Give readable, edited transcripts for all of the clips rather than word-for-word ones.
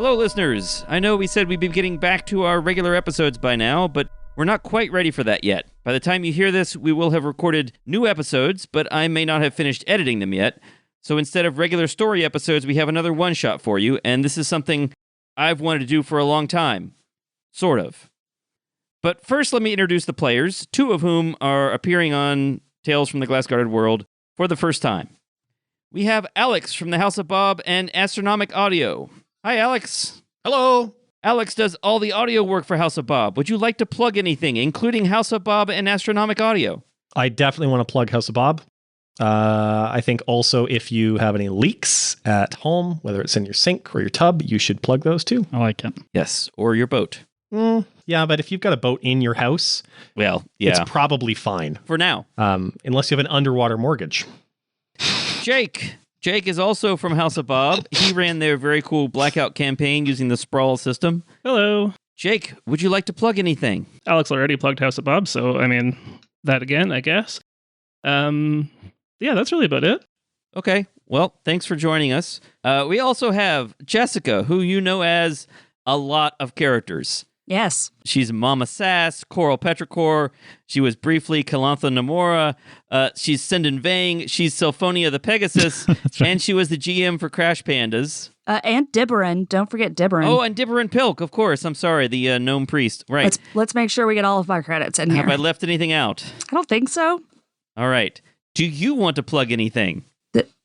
Hello, listeners. I know we said we'd be getting back to our regular episodes by now, but we're not quite ready for that yet. By the time you hear this, we will have recorded new episodes, but I may not have finished editing them yet. So instead of regular story episodes, we have another one-shot for you, and this is something I've wanted to do for a long time. Sort of. But first, let me introduce the players, two of whom are appearing on Tales from the Glass-Guarded World for the first time. We have Alex from the House of Bob and Astronomic Audio. Hi, Alex. Hello. Alex does all the audio work for House of Bob. Would you like to plug anything, including House of Bob and Astronomic Audio? I definitely want to plug House of Bob. I think also if you have any leaks at home, whether it's in your sink or your tub, you should plug those too. I like it. Yes, or your boat. Yeah, but if you've got a boat in your house, well, yeah, it's probably fine. For now. Unless you have an underwater mortgage. Jake. Jake is also from House of Bob. He ran their very cool Blackout campaign using the Sprawl system. Hello. Jake, would you like to plug anything? Alex already plugged House of Bob, so, that again, I guess. Yeah, that's really about it. Okay, well, thanks for joining us. We also have Jessica, who you know as a lot of characters. Yes. She's Mama Sass, Coral Petrichor. She was briefly Calantha Namora. She's Senden Vang. She's Symphonia the Pegasus. Right. And she was the GM for Crash Pandas. And Dibberin. Don't forget Dibberin. Oh, and Dibberin Pilk, of course. I'm sorry, the gnome priest. Right. Let's make sure we get all of our credits in here. Have I left anything out? I don't think so. All right. Do you want to plug anything?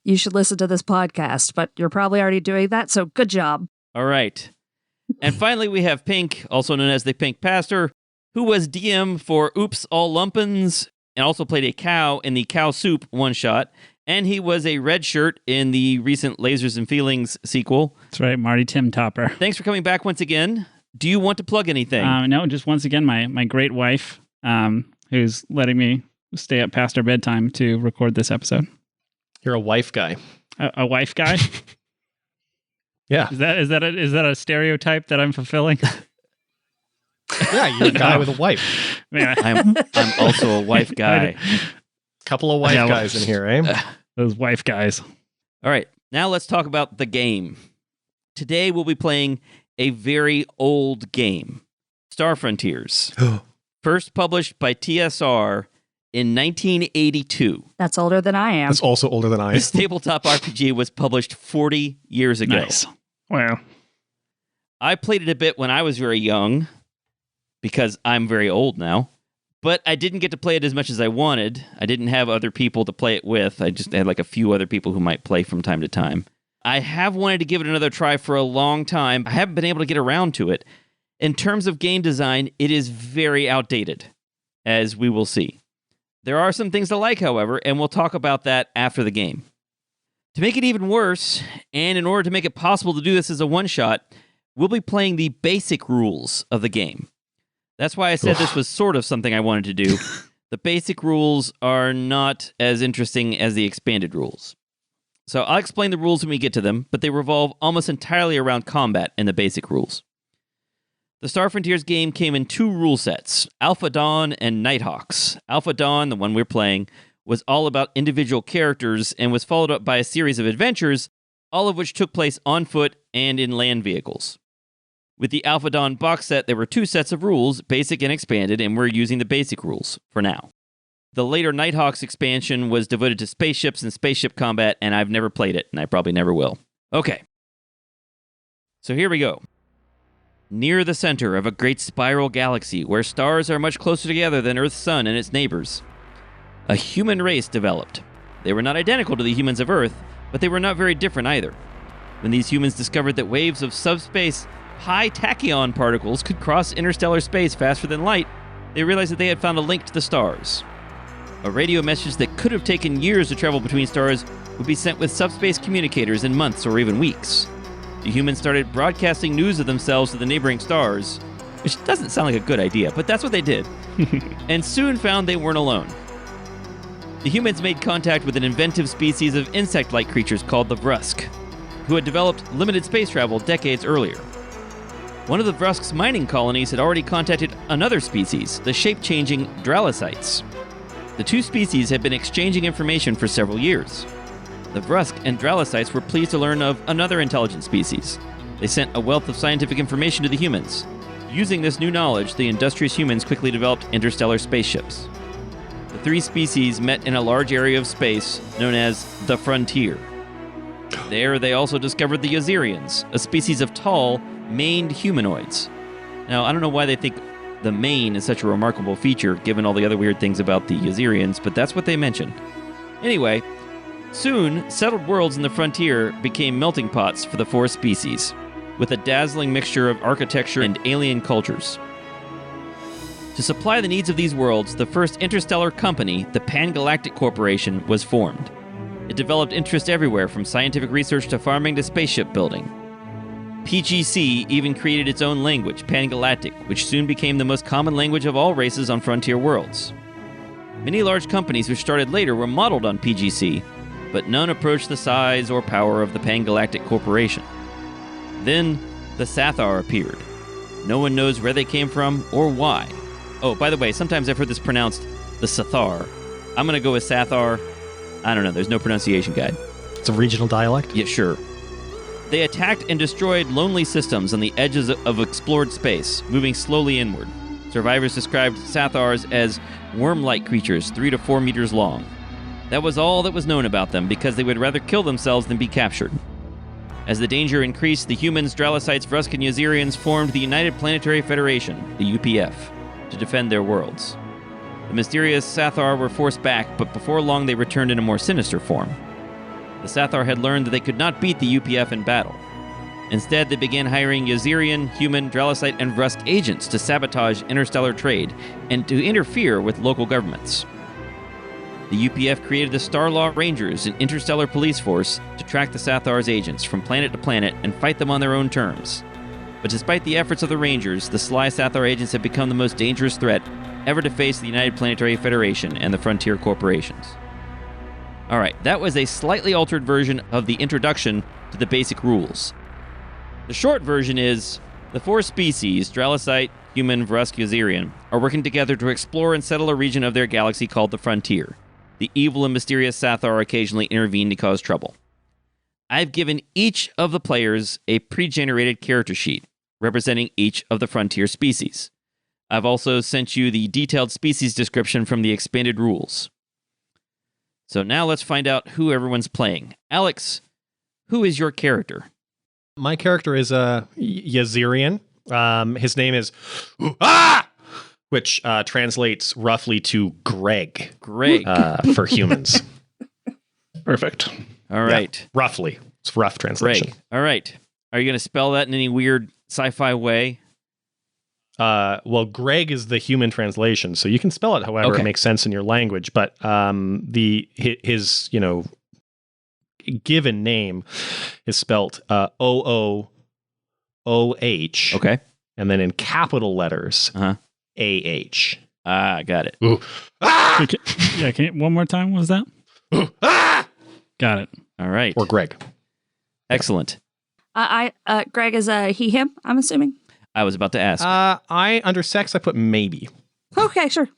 You should listen to this podcast, but you're probably already doing that, so good job. All right. And finally, we have Pink, also known as the Pink Pastor, who was DM for Oops All Lumpins and also played a cow in the Cow Soup one-shot. And he was a red shirt in the recent Lasers and Feelings sequel. That's right, Marty Tim Topper. Thanks for coming back once again. Do you want to plug anything? No, just once again, my great wife, who's letting me stay up past our bedtime to record this episode. You're a wife guy. A wife guy? Yeah. Is that a stereotype that I'm fulfilling? Yeah, you're a guy with a wife. Yeah. I'm also a wife guy. Couple of wife guys in here, eh? Those wife guys. All right. Now let's talk about the game. Today we'll be playing a very old game, Star Frontiers. First published by TSR in 1982. That's older than I am. That's also older than I am. This tabletop RPG was published 40 years ago. Nice. Wow. I played it a bit when I was very young, because I'm very old now, but I didn't get to play it as much as I wanted. I didn't have other people to play it with. I just had like a few other people who might play from time to time. I have wanted to give it another try for a long time. I haven't been able to get around to it. In terms of game design, it is very outdated, as we will see. There are some things to like, however, and we'll talk about that after the game. To make it even worse, and in order to make it possible to do this as a one-shot, we'll be playing the basic rules of the game. That's why I said this was sort of something I wanted to do. The basic rules are not as interesting as the expanded rules. So I'll explain the rules when we get to them, but they revolve almost entirely around combat in the basic rules. The Star Frontiers game came in two rule sets, Alpha Dawn and Nighthawks. Alpha Dawn, the one we're playing, was all about individual characters and was followed up by a series of adventures, all of which took place on foot and in land vehicles. With the Alpha Dawn box set, there were two sets of rules, basic and expanded, and we're using the basic rules for now. The later Nighthawks expansion was devoted to spaceships and spaceship combat, and I've never played it, and I probably never will. Okay. So here we go. Near the center of a great spiral galaxy where stars are much closer together than Earth's sun and its neighbors, a human race developed. They were not identical to the humans of Earth, but they were not very different either. When these humans discovered that waves of subspace high tachyon particles could cross interstellar space faster than light, they realized that they had found a link to the stars. A radio message that could have taken years to travel between stars would be sent with subspace communicators in months or even weeks. The humans started broadcasting news of themselves to the neighboring stars, which doesn't sound like a good idea, but that's what they did, and soon found they weren't alone. The humans made contact with an inventive species of insect-like creatures called the Vrusk, who had developed limited space travel decades earlier. One of the Vrusk's mining colonies had already contacted another species, the shape-changing Dralicites. The two species had been exchanging information for several years. The Vrusk and Dralicites were pleased to learn of another intelligent species, They sent a wealth of scientific information to the humans. Using this new knowledge, the industrious humans quickly developed interstellar spaceships. The three species met in a large area of space known as the Frontier. There, they also discovered the Yazirians, a species of tall, maned humanoids. Now, I don't know why they think the mane is such a remarkable feature, given all the other weird things about the Yazirians, but that's what they mentioned. Anyway, soon, settled worlds in the Frontier became melting pots for the four species, with a dazzling mixture of architecture and alien cultures. To supply the needs of these worlds, the first interstellar company, the Pangalactic Corporation, was formed. It developed interest everywhere, from scientific research to farming to spaceship building. PGC even created its own language, Pangalactic, which soon became the most common language of all races on frontier worlds. Many large companies which started later were modeled on PGC, but none approached the size or power of the Pangalactic Corporation. Then, the Sathar appeared. No one knows where they came from or why. Oh, by the way, sometimes I've heard this pronounced the Sathar. I'm going to go with Sathar. I don't know, there's no pronunciation guide. It's a regional dialect? Yeah, sure. They attacked and destroyed lonely systems on the edges of explored space, moving slowly inward. Survivors described Sathars as worm-like creatures, 3 to 4 meters long. That was all that was known about them, because they would rather kill themselves than be captured. As the danger increased, the humans, Dralicites, Vrusk, and Yazirians formed the United Planetary Federation, the UPF, to defend their worlds. The mysterious Sathar were forced back, but before long they returned in a more sinister form. The Sathar had learned that they could not beat the UPF in battle. Instead, they began hiring Yazirian, human, Dralicite, and Vrusk agents to sabotage interstellar trade and to interfere with local governments. The UPF created the Starlaw Rangers, an interstellar police force, to track the Sathar's agents from planet to planet and fight them on their own terms. But despite the efforts of the Rangers, the sly Sathar agents have become the most dangerous threat ever to face the United Planetary Federation and the Frontier Corporations. All right, that was a slightly altered version of the introduction to the basic rules. The short version is, the four species, Dralicite, human, Vrusk, Yazirian, are working together to explore and settle a region of their galaxy called the Frontier. The evil and mysterious Sathar occasionally intervene to cause trouble. I've given each of the players a pre-generated character sheet representing each of the Frontier species. I've also sent you the detailed species description from the expanded rules. So now let's find out who everyone's playing. Alex, who is your character? My character is a Yazirian. His name is which translates roughly to Greg. Greg. For humans. Perfect. All right. Yeah, roughly. It's rough translation. Greg. All right. Are you going to spell that in any weird sci-fi way? Well, Greg is the human translation, so you can spell it however it makes sense in your language. But his given name is spelt OOOH. Okay. And then in capital letters, AH. Ah, got it. Ooh. Ah! One more time. What was that? Ooh. Ah! Got it. All right. Or Greg. Excellent. Greg is a he, him, I'm assuming. I was about to ask. Under sex, I put maybe. Okay, sure.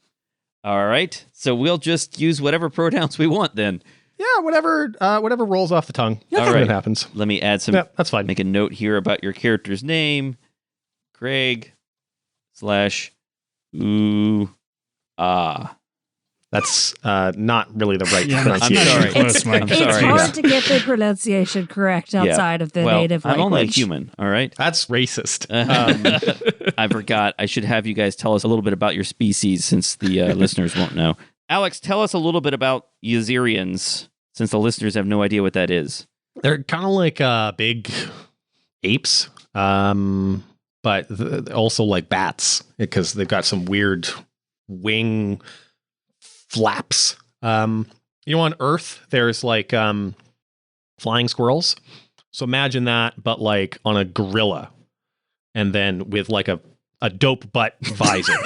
All right. So we'll just use whatever pronouns we want then. Yeah, whatever rolls off the tongue. All right. It happens. Let me add some. Yeah, that's fine. Make a note here about your character's name. Greg / ooh ah. That's not really the right Yeah, pronunciation. I'm sorry. Close, Mike. I'm It's sorry. hard to get the pronunciation correct outside of the Well, native I'm language. only a human, all right? That's racist. I forgot. I should have you guys tell us a little bit about your species since the listeners won't know. Alex, tell us a little bit about Yazirians since the listeners have no idea what that is. They're kind of like big apes, but also like bats because they've got some weird wing flaps. On Earth, there's like flying squirrels. So imagine that, but like on a gorilla, and then with like a dope butt visor.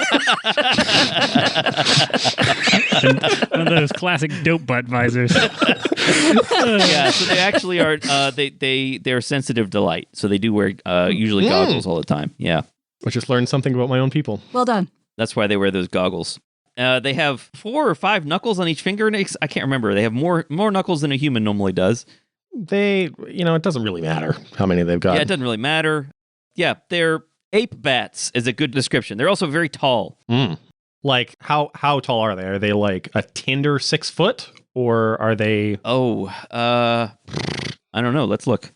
One of those classic dope butt visors. Yeah, so they actually are. They're sensitive to light, so they do wear usually goggles all the time. Yeah, I just learned something about my own people. Well done. that's why they wear those goggles. They have 4 or 5 knuckles on each finger. I can't remember. They have more knuckles than a human normally does. it doesn't really matter how many they've got. Yeah, it doesn't really matter. Yeah, they're ape bats is a good description. They're also very tall. Like, how tall are they? Are they like a tender 6 foot, or are they? Oh, I don't know. Let's look.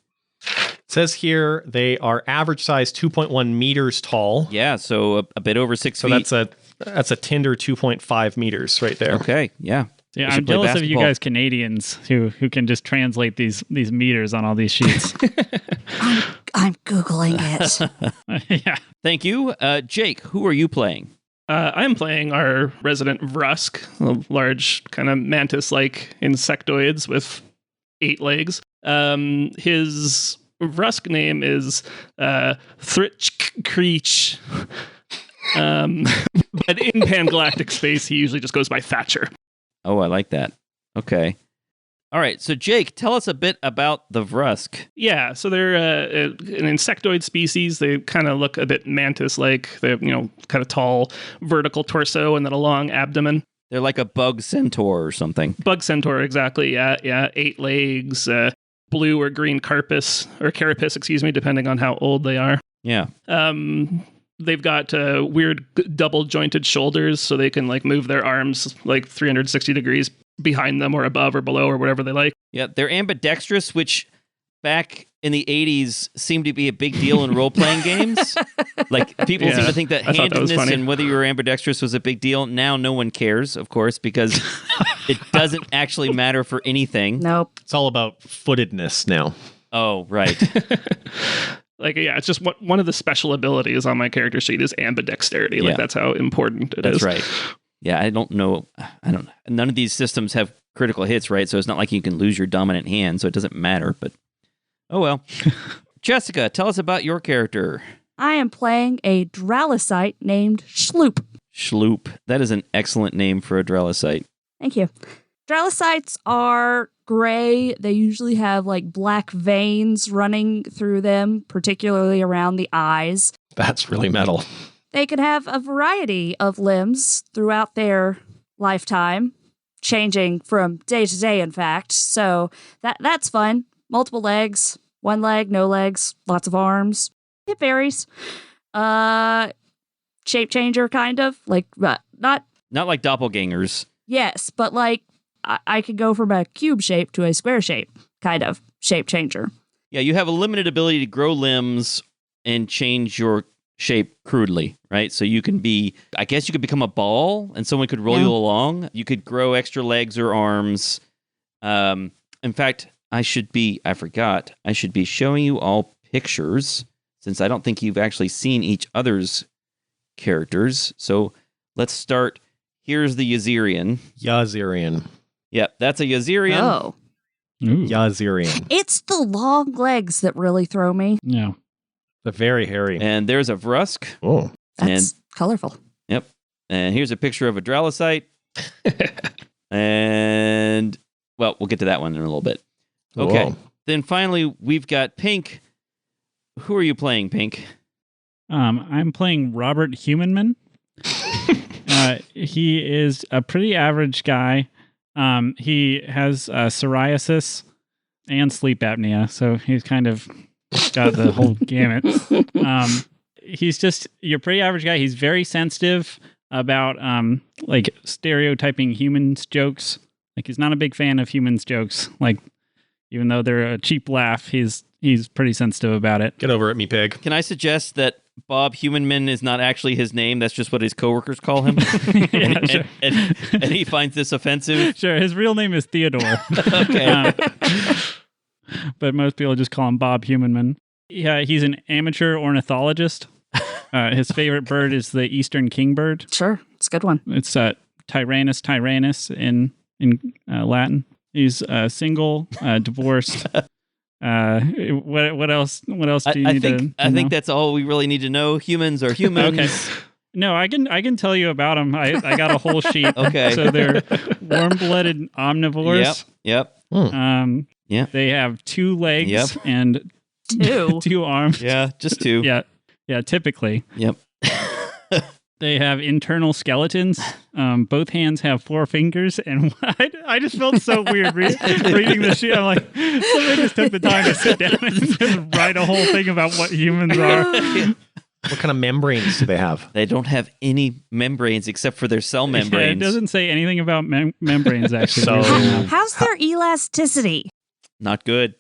It says here they are average size 2.1 meters tall. Yeah, so a bit over 6 feet. So that's a tender 2.5 meters right there. Okay, yeah. Yeah, I'm jealous of you guys Canadians who can just translate these meters on all these sheets. I'm Googling it. Yeah. Thank you. Jake, who are you playing? I'm playing our resident Vrusk, a large kind of mantis-like insectoids with 8 legs. His Vrusk name is Thritch Creech. But in Pangalactic space, he usually just goes by Thatcher. Oh, I like that. Okay. All right. So, Jake, tell us a bit about the Vrusk. Yeah, so they're an insectoid species. They kind of look a bit mantis-like. They have, kind of tall vertical torso and then a long abdomen. They're like a bug centaur or something. Bug centaur, exactly. Yeah. 8 legs, blue or green carapace, depending on how old they are. Yeah. They've got weird double jointed shoulders, so they can like move their arms like 360 degrees behind them or above or below or whatever they like. Yeah, they're ambidextrous, which back in the 80s seemed to be a big deal in role-playing games. Like, people seem to think that handedness and whether you were ambidextrous was a big deal. Now no one cares, of course, because it doesn't actually matter for anything. Nope. It's all about footedness now. Oh, right. It's just one of the special abilities on my character sheet is ambidexterity. Like, that's how important it is. That's right. Yeah, I don't know. None of these systems have critical hits, right? So it's not like you can lose your dominant hand, so it doesn't matter. But, oh well. Jessica, tell us about your character. I am playing a Drallicite named Schloop. Schloop. That is an excellent name for a Drallicite. Thank you. Drallicites are gray. They usually have like black veins running through them, particularly around the eyes. That's really metal. They can have a variety of limbs throughout their lifetime, changing from day to day, in fact. So that's fun. Multiple legs, 1 leg, no legs, lots of arms. It varies. Shape changer, kind of. Like, not like doppelgangers. Yes, but like I could go from a cube shape to a square shape, kind of shape changer. Yeah, you have a limited ability to grow limbs and change your shape crudely, right? So you can I guess you could become a ball and someone could roll you along. You could grow extra legs or arms. In fact, I should be showing you all pictures since I don't think you've actually seen each other's characters. So let's start. Here's the Yazirian. Yep, that's a Yazirian. Oh. Yazirian. It's the long legs that really throw me. Yeah. They're very hairy. And there's a Vrusk. Oh. That's colorful. Yep. And here's a picture of a Drallicite. And, well, we'll get to that one in a little bit. Okay. Whoa. Then finally, we've got Pink. Who are you playing, Pink? I'm playing Robert Humanman. He is a pretty average guy. He has psoriasis and sleep apnea, so he's kind of got the whole gamut. He's just your pretty average guy. He's very sensitive about like stereotyping humans jokes. Like, he's not a big fan of humans jokes. Like, even though they're a cheap laugh, he's pretty sensitive about it. Get over it, me pig. Can I suggest that Bob Humanman is not actually his name? That's just what his coworkers call him. and he finds this offensive. Sure, his real name is Theodore. Okay. But most people just call him Bob Humanman. Yeah, he's an amateur ornithologist. His favorite bird is the eastern kingbird. Sure, it's a good one. It's Tyrannus tyrannus in Latin. He's single, divorced. What else? What else do you need to know? I think that's all we really need to know. Humans are humans. Okay. No, I can tell you about them. I got a whole sheet. Okay. So they're warm-blooded omnivores. Yep. Yeah. They have 2 legs and 2 2 arms. Yeah, just 2. Yeah, typically. Yep. They have internal skeletons. Both hands have 4 fingers, and I just felt so weird reading this shit. I'm like, somebody just took the time to sit down and just write a whole thing about what humans are. What kind of membranes do they have? They don't have any membranes except for their cell Yeah, membranes. it doesn't say anything about membranes, actually. So- How's their elasticity? Not good.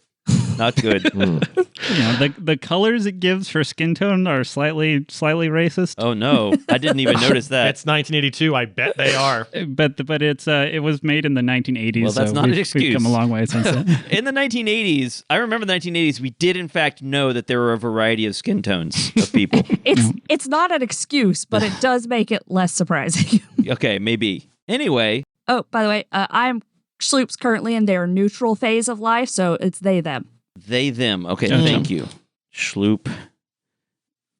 Not good. The colors it gives for skin tone are slightly racist. Oh no, I didn't even notice that. It's 1982. I bet they are. But it's it was made in the 1980s. Well, that's so not an we've excuse. come a long way since then. In the 1980s, I remember the 1980s, we did in fact know that there were a variety of skin tones of people. It's not an excuse, but it does make it less surprising. Okay, maybe. Anyway, Oh, by the way, I'm Sloop's currently in their neutral phase of life, so it's they them. they, them. Okay, Gotcha. thank you. Schloop.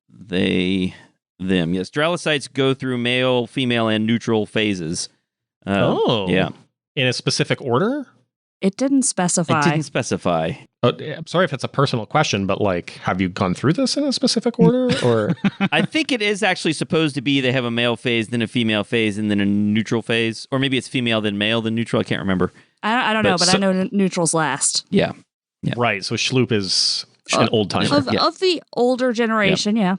They, them. Yes, Dralicites go through male, female, and neutral phases. Yeah. In a specific order? It didn't specify. It didn't specify. Oh, I'm sorry if it's a personal question, but like, have you gone through this in a specific order? Or I think it is actually supposed to be they have a male phase, then a female phase, and then a neutral phase. Or maybe it's female, then male, then neutral. I can't remember. I don't know, But but I know neutral's last. Yeah. right? So Schloop is an old timer. Of the older generation, yeah.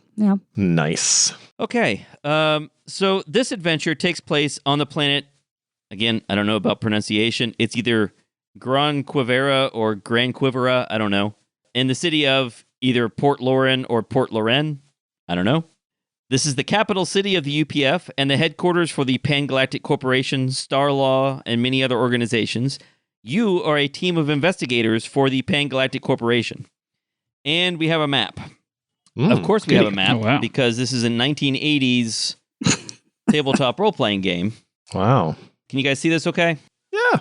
Nice. Okay. So this adventure takes place on the planet. Again, I don't know about pronunciation. It's either Gran Quivera or Gran Quivera. I don't know. In the city of either Port Lauren or Port Lorraine. I don't know. This is the capital city of the UPF and the headquarters for the Pangalactic Corporation, Star Law, and many other organizations. You are a team of investigators for the Pangalactic Corporation. And we have a map. Of course we have a map Oh, wow. because this is a 1980s tabletop role-playing game. Wow. Can you guys see this okay? Yeah.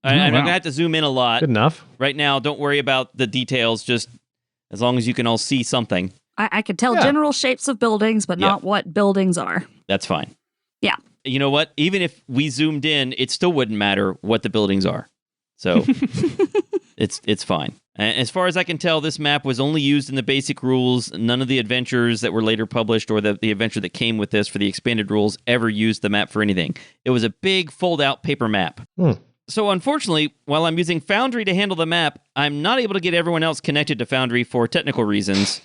I'm wow. going to have to zoom in a lot. Good enough. Right now, don't worry about the details, just as long as you can all see something, I can tell Yeah. general shapes of buildings, but Yeah. not what buildings are. that's fine. Yeah. You know what? Even if we zoomed in, it still wouldn't matter what the buildings are. So it's fine. And as far as I can tell, this map was only used in the basic rules. None of the adventures that were later published or the adventure that came with this for the expanded rules ever used the map for anything. It was a big fold-out paper map. So unfortunately, while I'm using Foundry to handle the map, I'm not able to get everyone else connected to Foundry for technical reasons.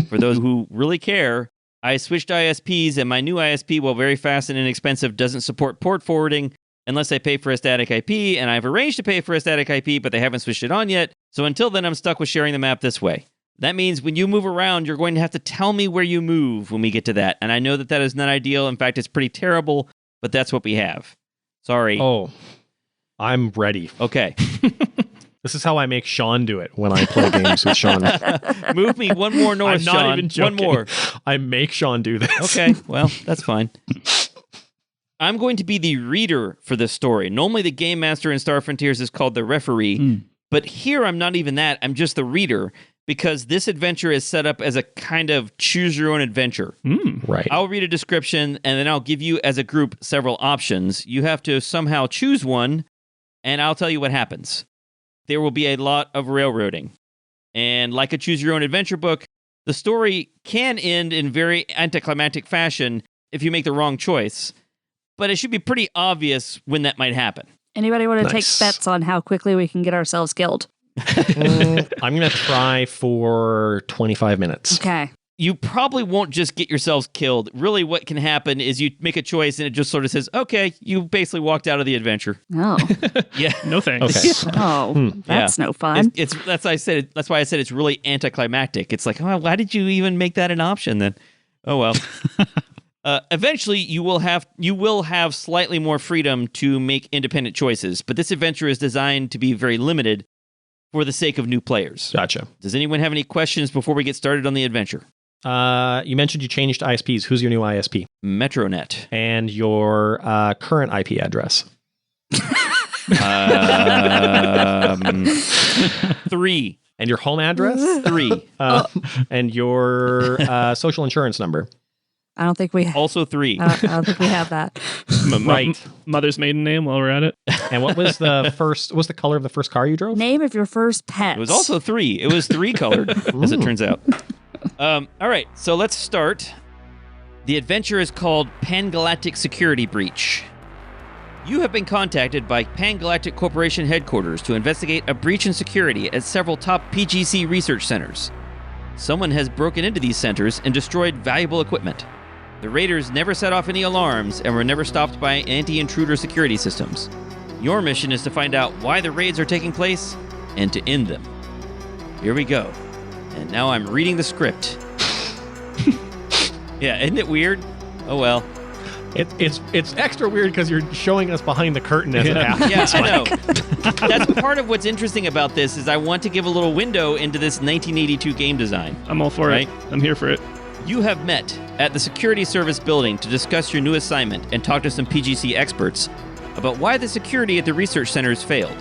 For those who really care, I switched ISPs, and my new ISP, while very fast and inexpensive, doesn't support port forwarding unless I pay for a static IP, and I've arranged to pay for a static IP, but they haven't switched it on yet. So until then, I'm stuck with sharing the map this way. That means when you move around, you're going to have to tell me where you move when we get to that. And I know that that is not ideal. In fact, it's pretty terrible, but that's what we have. Sorry. Oh, I'm ready. Okay. This is how I make Sean do it when I play games with Sean. Move me one more north, I'm not Sean. even joking. One more. I make Sean do this. Okay, well, that's fine. I'm going to be the reader for this story. Normally, the game master in Star Frontiers is called the referee, but here I'm not even that. I'm just the reader because this adventure is set up as a kind of choose your own adventure. Right. I'll read a description and then I'll give you as a group several options. You have to somehow choose one, and I'll tell you what happens. There will be a lot of railroading. And like a choose your own adventure book, the story can end in very anticlimactic fashion if you make the wrong choice. But it should be pretty obvious when that might happen. Anybody want to take Nice. bets on how quickly we can get ourselves killed? I'm going to try for 25 minutes. Okay. You probably won't just get yourselves killed. Really, what can happen is you make a choice and it just sort of says, okay, you basically walked out of the adventure. Oh. Yeah. No thanks. Okay. Oh. That's no fun. It's that's why I said it's really anticlimactic. It's like, oh, why did you even make that an option then? Oh well. Eventually, you will have slightly more freedom to make independent choices, but this adventure is designed to be very limited for the sake of new players. Gotcha. Does anyone have any questions before we get started on the adventure? You mentioned you changed ISPs. Who's your new ISP? Metronet. And your current IP address? 3. And your home address? 3. And your social insurance number? I don't think we. Also 3. I don't think we have that. Right. Mother's maiden name while we're at it. And what was the first? What was the color of the first car you drove? Name of your first pet. It was also 3. It was 3 colored, as it turns out. All right, so let's start. The adventure is called Pangalactic Security Breach. You have been contacted by Pangalactic Corporation headquarters to investigate a breach in security at several top PGC research centers. Someone has broken into these centers and destroyed valuable equipment. The raiders never set off any alarms and were never stopped by anti-intruder security systems. Your mission is to find out why the raids are taking place and to end them. Here we go. And now I'm reading the script. Yeah, isn't it weird? Oh well. It's extra weird because you're showing us behind the curtain as it happens. Yeah, I know. That's part of what's interesting about this is I want to give a little window into this 1982 game design. I'm all for it. I'm here for it. You have met at the Security Service building to discuss your new assignment and talk to some PGC experts about why the security at the research centers failed.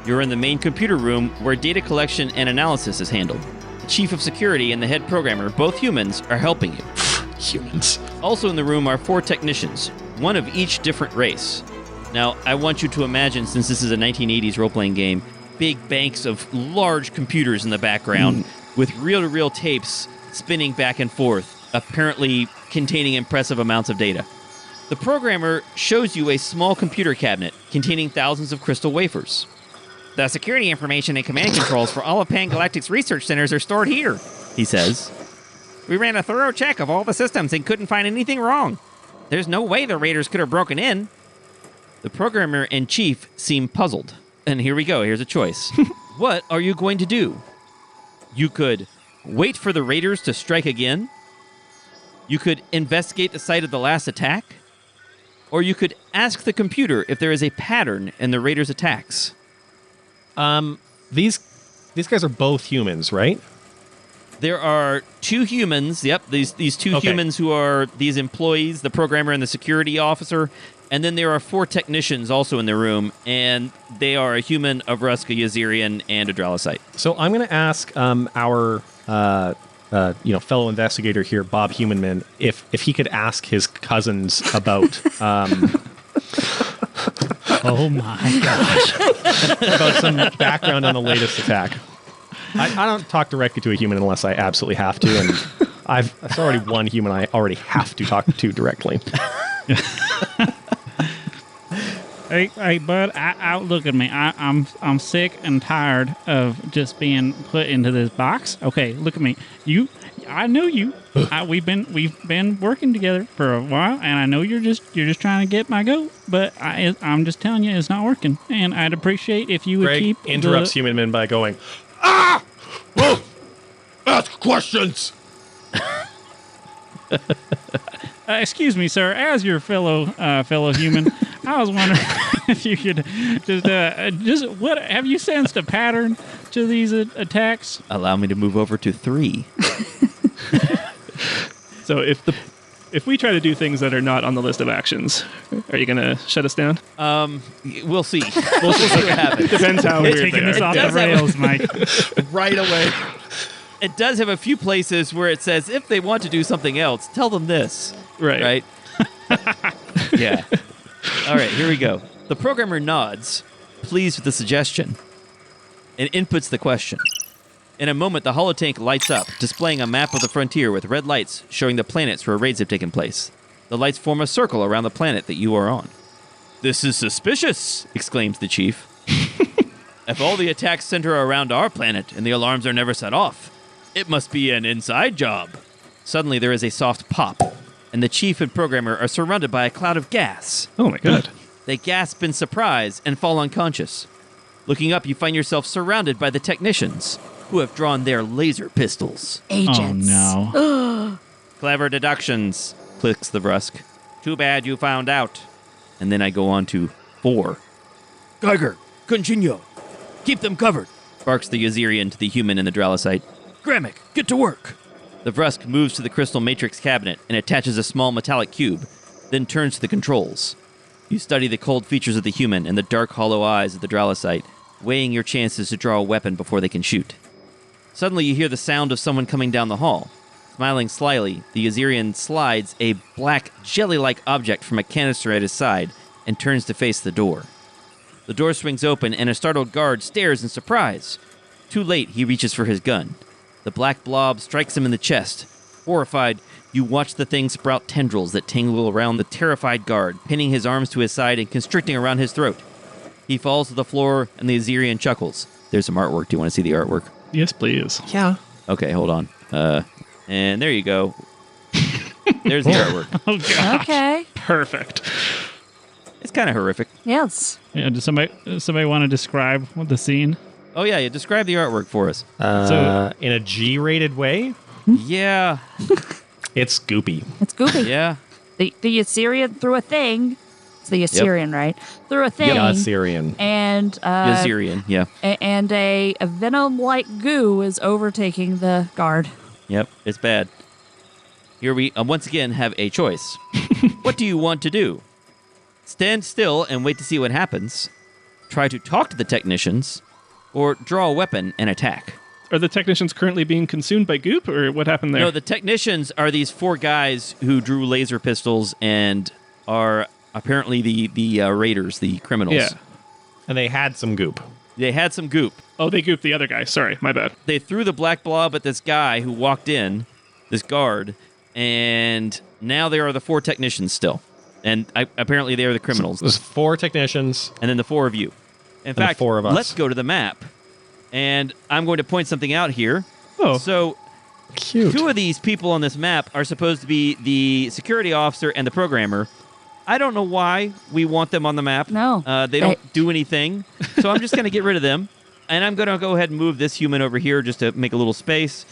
You're in the main computer room where data collection and analysis is handled. The chief of security and the head programmer, both humans, are helping you. Humans. Also in the room are 4 technicians, one of each different race. Now, I want you to imagine, since this is a 1980s role-playing game, big banks of large computers in the background with reel-to-reel tapes spinning back and forth, apparently containing impressive amounts of data. The programmer shows you a small computer cabinet containing thousands of crystal wafers. The security information and command controls for all of Pangalactic's research centers are stored here, he says. We ran a thorough check of all the systems and couldn't find anything wrong. There's no way the raiders could have broken in. The programmer and chief seem puzzled. And here we go. Here's a choice. What are you going to do? You could wait for the raiders to strike again. You could investigate the site of the last attack. Or you could ask the computer if there is a pattern in the raiders' attacks. These guys are both humans, right? There are 2 humans, these 2 humans who are these employees, the programmer and the security officer, and then there are 4 technicians also in the room, and they are a human, a Rusk, a Yazirian, and a Dralicite. So I'm going to ask our fellow investigator here, Bob Humanman, if he could ask his cousins about Oh my gosh. about some background on the latest attack. I don't talk directly to a human unless I absolutely have to, and it's already one human I already have to talk to directly. Hey, bud, look at me. I'm sick and tired of just being put into this box. Okay, look at me. I know you. We've been working together for a while, and I know you're just trying to get my goat, but I'm just telling you it's not working. And I'd appreciate if you would Greg keep interrupts Humanman by going, "Ah! Oh! Ask questions." Excuse me, sir. As your fellow human, I was wondering if you could just what have you sensed a pattern to these attacks? Allow me to move over to 3. So if we try to do things that are not on the list of actions, are you going to shut us down? We'll see. We'll see what happens. Depends how weird Taking they this are. off the does have rails, Mike. Right away. It does have a few places where it says, if they want to do something else, tell them this. Right. Yeah. All right, here we go. The programmer nods, pleased with the suggestion, and inputs the question. In a moment, the holotank lights up, displaying a map of the frontier with red lights showing the planets where raids have taken place. The lights form a circle around the planet that you are on. This is suspicious, exclaims the chief. If all the attacks center around our planet and the alarms are never set off, it must be an inside job. Suddenly, there is a soft pop, and the chief and programmer are surrounded by a cloud of gas. Oh my god. They gasp in surprise and fall unconscious. Looking up, you find yourself surrounded by the technicians, who have drawn their laser pistols. Agents. Oh no. Clever deductions, clicks the Rusk. Too bad you found out. And then I go on to 4. Geiger, continue. Keep them covered, barks the Yazirian to the human in the Dralicite. Gramick, get to work. The Rusk moves to the crystal matrix cabinet and attaches a small metallic cube, then turns to the controls. You study the cold features of the human and the dark, hollow eyes of the Dralicite, weighing your chances to draw a weapon before they can shoot. Suddenly, you hear the sound of someone coming down the hall. Smiling slyly, the Yazirian slides a black, jelly-like object from a canister at his side and turns to face the door. The door swings open, and a startled guard stares in surprise. Too late, he reaches for his gun. The black blob strikes him in the chest. Horrified, You watch the thing sprout tendrils that tangle around the terrified guard, pinning his arms to his side and constricting around his throat. He falls to the floor, and the Azirian chuckles. There's some artwork. Do you want to see the artwork? Yes, please. Yeah. Okay, hold on. And there you go. There's the artwork. Oh god. Okay. Perfect. It's kind of horrific. Yes. Yeah, does somebody want to describe the scene? Oh, yeah, describe the artwork for us. In a G-rated way, Yeah, it's goopy. It's goofy. yeah. The Assyrian threw a thing. It's the Assyrian, right? Threw a thing. Yeah, Syrian. And Azirian, yeah. and a venom-like goo is overtaking the guard. Yep, it's bad. Here we once again have a choice. What do you want to do? Stand still and wait to see what happens. Try to talk to the technicians, or draw a weapon and attack. Are the technicians currently being consumed by goop, or what happened there? No, the technicians are these 4 guys who drew laser pistols and are apparently the raiders, the criminals. Yeah. And they had some goop. They had some goop. Oh, they gooped the other guy. Sorry, my bad. They threw the black blob at this guy who walked in, this guard, and now there are the 4 technicians still. And apparently they are the criminals. There's 4 technicians. And then the 4 of you. In fact, the 4 of us. let's go to the map. And I'm going to point something out here. Oh. So Cute. 2 of these people on this map are supposed to be the security officer and the programmer. I don't know why we want them on the map. No. They don't do anything. So I'm just going to get rid of them. And I'm going to go ahead and move this human over here just to make a little space.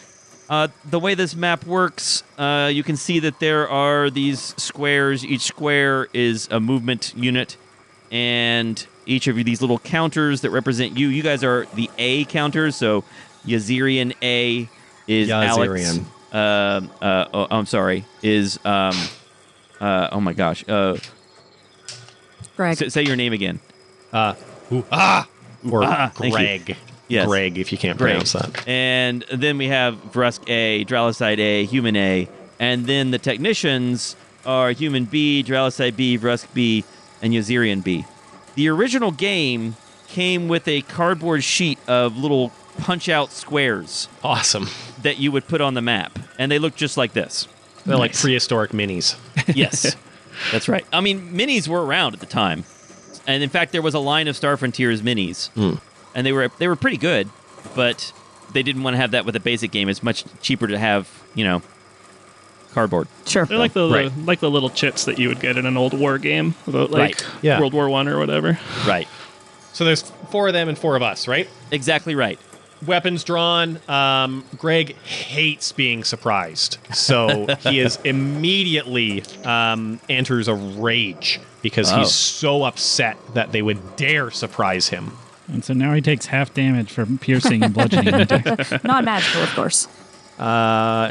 The way this map works, you can see that there are these squares. Each square is a movement unit. And each of these little counters that represent you. You guys are the A counters. So Yazirian A is Yazirian. Alex. I'm sorry. Is... oh my gosh. Greg. Say your name again. Or thank Greg. you. Yes. Greg, if you can't Greg. pronounce that. And then we have Vrusk A, Dralicide A, Human A, and then the technicians are Human B, Dralicide B, Vrusk B, and Yazirian B. The original game came with a cardboard sheet of little punch-out squares Awesome. that you would put on the map, and they look just like this. They're like prehistoric minis. Yes, that's right. I mean, minis were around at the time, and in fact, there was a line of Star Frontiers minis, and they were pretty good, but they didn't want to have that with a basic game. It's much cheaper to have, cardboard. Sure. They're like the Right. like the little chits that you would get in an old war game about like Right. Yeah. World War I or whatever. Right. So there's 4 of them and 4 of us, right? Exactly right. Weapons drawn. Greg hates being surprised. So he is immediately enters a rage because Oh. he's so upset that they would dare surprise him. And so now he takes half damage from piercing and bludgeoning attacks. Not magical, of course.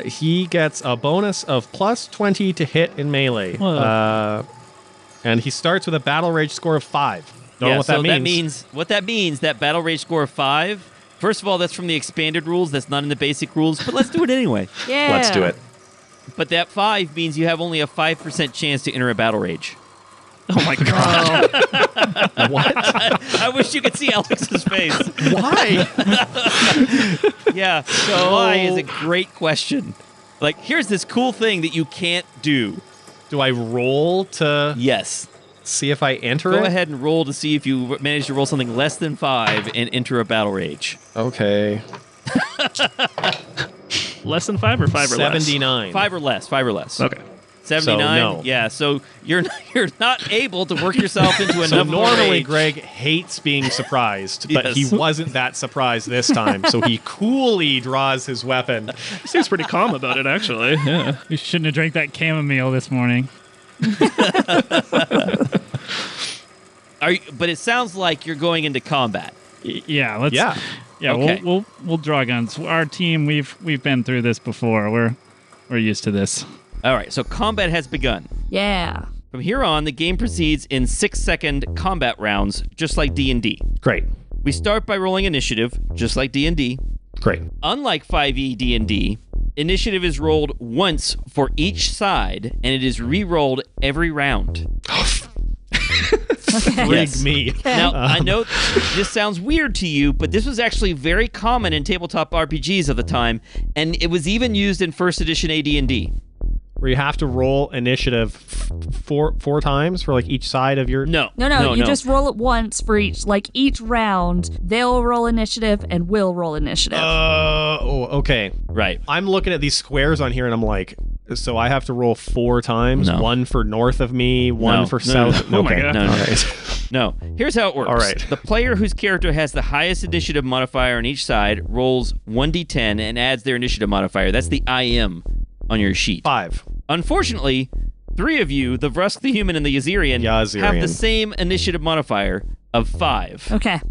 He gets a bonus of plus 20 to hit in melee. And he starts with a battle rage score of 5. Don't know what that means. That means that battle rage score of 5. First of all, that's from the expanded rules. That's not in the basic rules, but let's do it anyway. Yeah. Let's do it. But that 5 means you have only a 5% chance to enter a battle rage. Oh my god. What? I wish you could see Alex's face. Why? Yeah, so why is a great question. Like, here's this cool thing that you can't do. Do I roll to Yes. see if I enter Go it? ahead and roll to see if you manage to roll something less than 5 and enter a battle rage. Okay. Less than 5 or 5 or less? 79. 5 or less. 5 or less. Okay. 79. So, no. Yeah, so you're not able to work yourself into a So number normally rage. Greg hates being surprised, but Yes. he wasn't that surprised this time. So he coolly draws his weapon. He seems pretty calm about it, actually. Yeah. You shouldn't have drank that chamomile this morning. But it sounds like you're going into combat. Yeah, let's. Yeah. Yeah, Okay. we'll draw guns. Our team, we've been through this before. We're used to this. All right, so combat has begun. Yeah. From here on, the game proceeds in 6-second combat rounds, just like D&D. Great. We start by rolling initiative, just like D&D. Great. Unlike 5e D&D, initiative is rolled once for each side, and it is re-rolled every round. Okay. Yes. Me. Now, I know this sounds weird to you, but this was actually very common in tabletop RPGs of the time, and it was even used in first edition AD&D. where you have to roll initiative four times for like each side of your. No. No, you just roll it once for each round. They'll roll initiative and we'll roll initiative. Okay. Right. I'm looking at these squares on here and I'm like, so I have to roll 4 times. No. One for north of me, one for south. Oh my God. No. All right. No. Here's how it works. All right. The player whose character has the highest initiative modifier on each side rolls 1d10 and adds their initiative modifier. That's the IM on your sheet. 5. Unfortunately, 3 of you, the Vrusk, the Human, and the Yazirian, have the same initiative modifier of 5. Okay.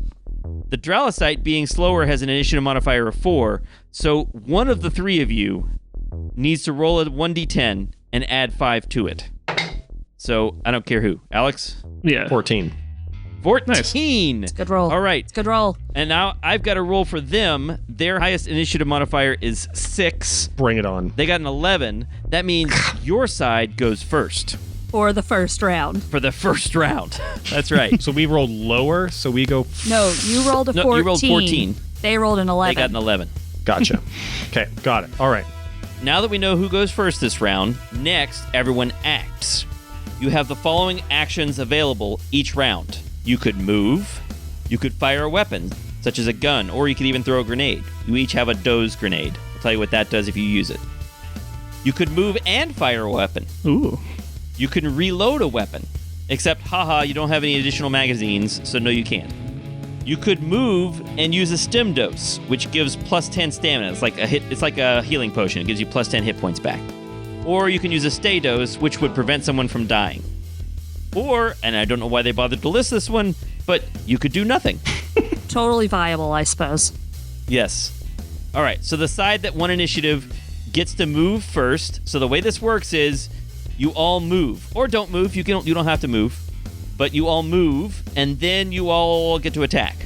The Dralicite, being slower, has an initiative modifier of 4, so one of the 3 of you needs to roll a 1d10 and add 5 to it. So, I don't care who. Alex? Yeah. 14. 14! Nice. Good roll. All right. It's good roll. And now I've got to roll for them. Their highest initiative modifier is 6. Bring it on. They got an 11. That means your side goes first For the first round. for the first round. That's right. So we rolled lower, so we go. No, you rolled a 14. No, you rolled 14. They rolled an 11. They got an 11. Gotcha. Okay, got it. All right. Now that we know who goes first this round, next, everyone acts. You have the following actions available each round. You could move, you could fire a weapon, such as a gun, or you could even throw a grenade. You each have a doze grenade. I'll tell you what that does if you use it. You could move and fire a weapon. Ooh. You can reload a weapon, except, haha, you don't have any additional magazines, so no, you can't. You could move and use a stim dose, which gives plus 10 stamina. It's like a healing potion. It gives you plus 10 hit points back. Or you can use a stay dose, which would prevent someone from dying. Or, and I don't know why they bothered to list this one, but you could do nothing. Totally viable, I suppose. Yes. All right, so the side that won initiative gets to move first. So the way this works is you all move. Or don't move. You don't have to move. But you all move, and then you all get to attack.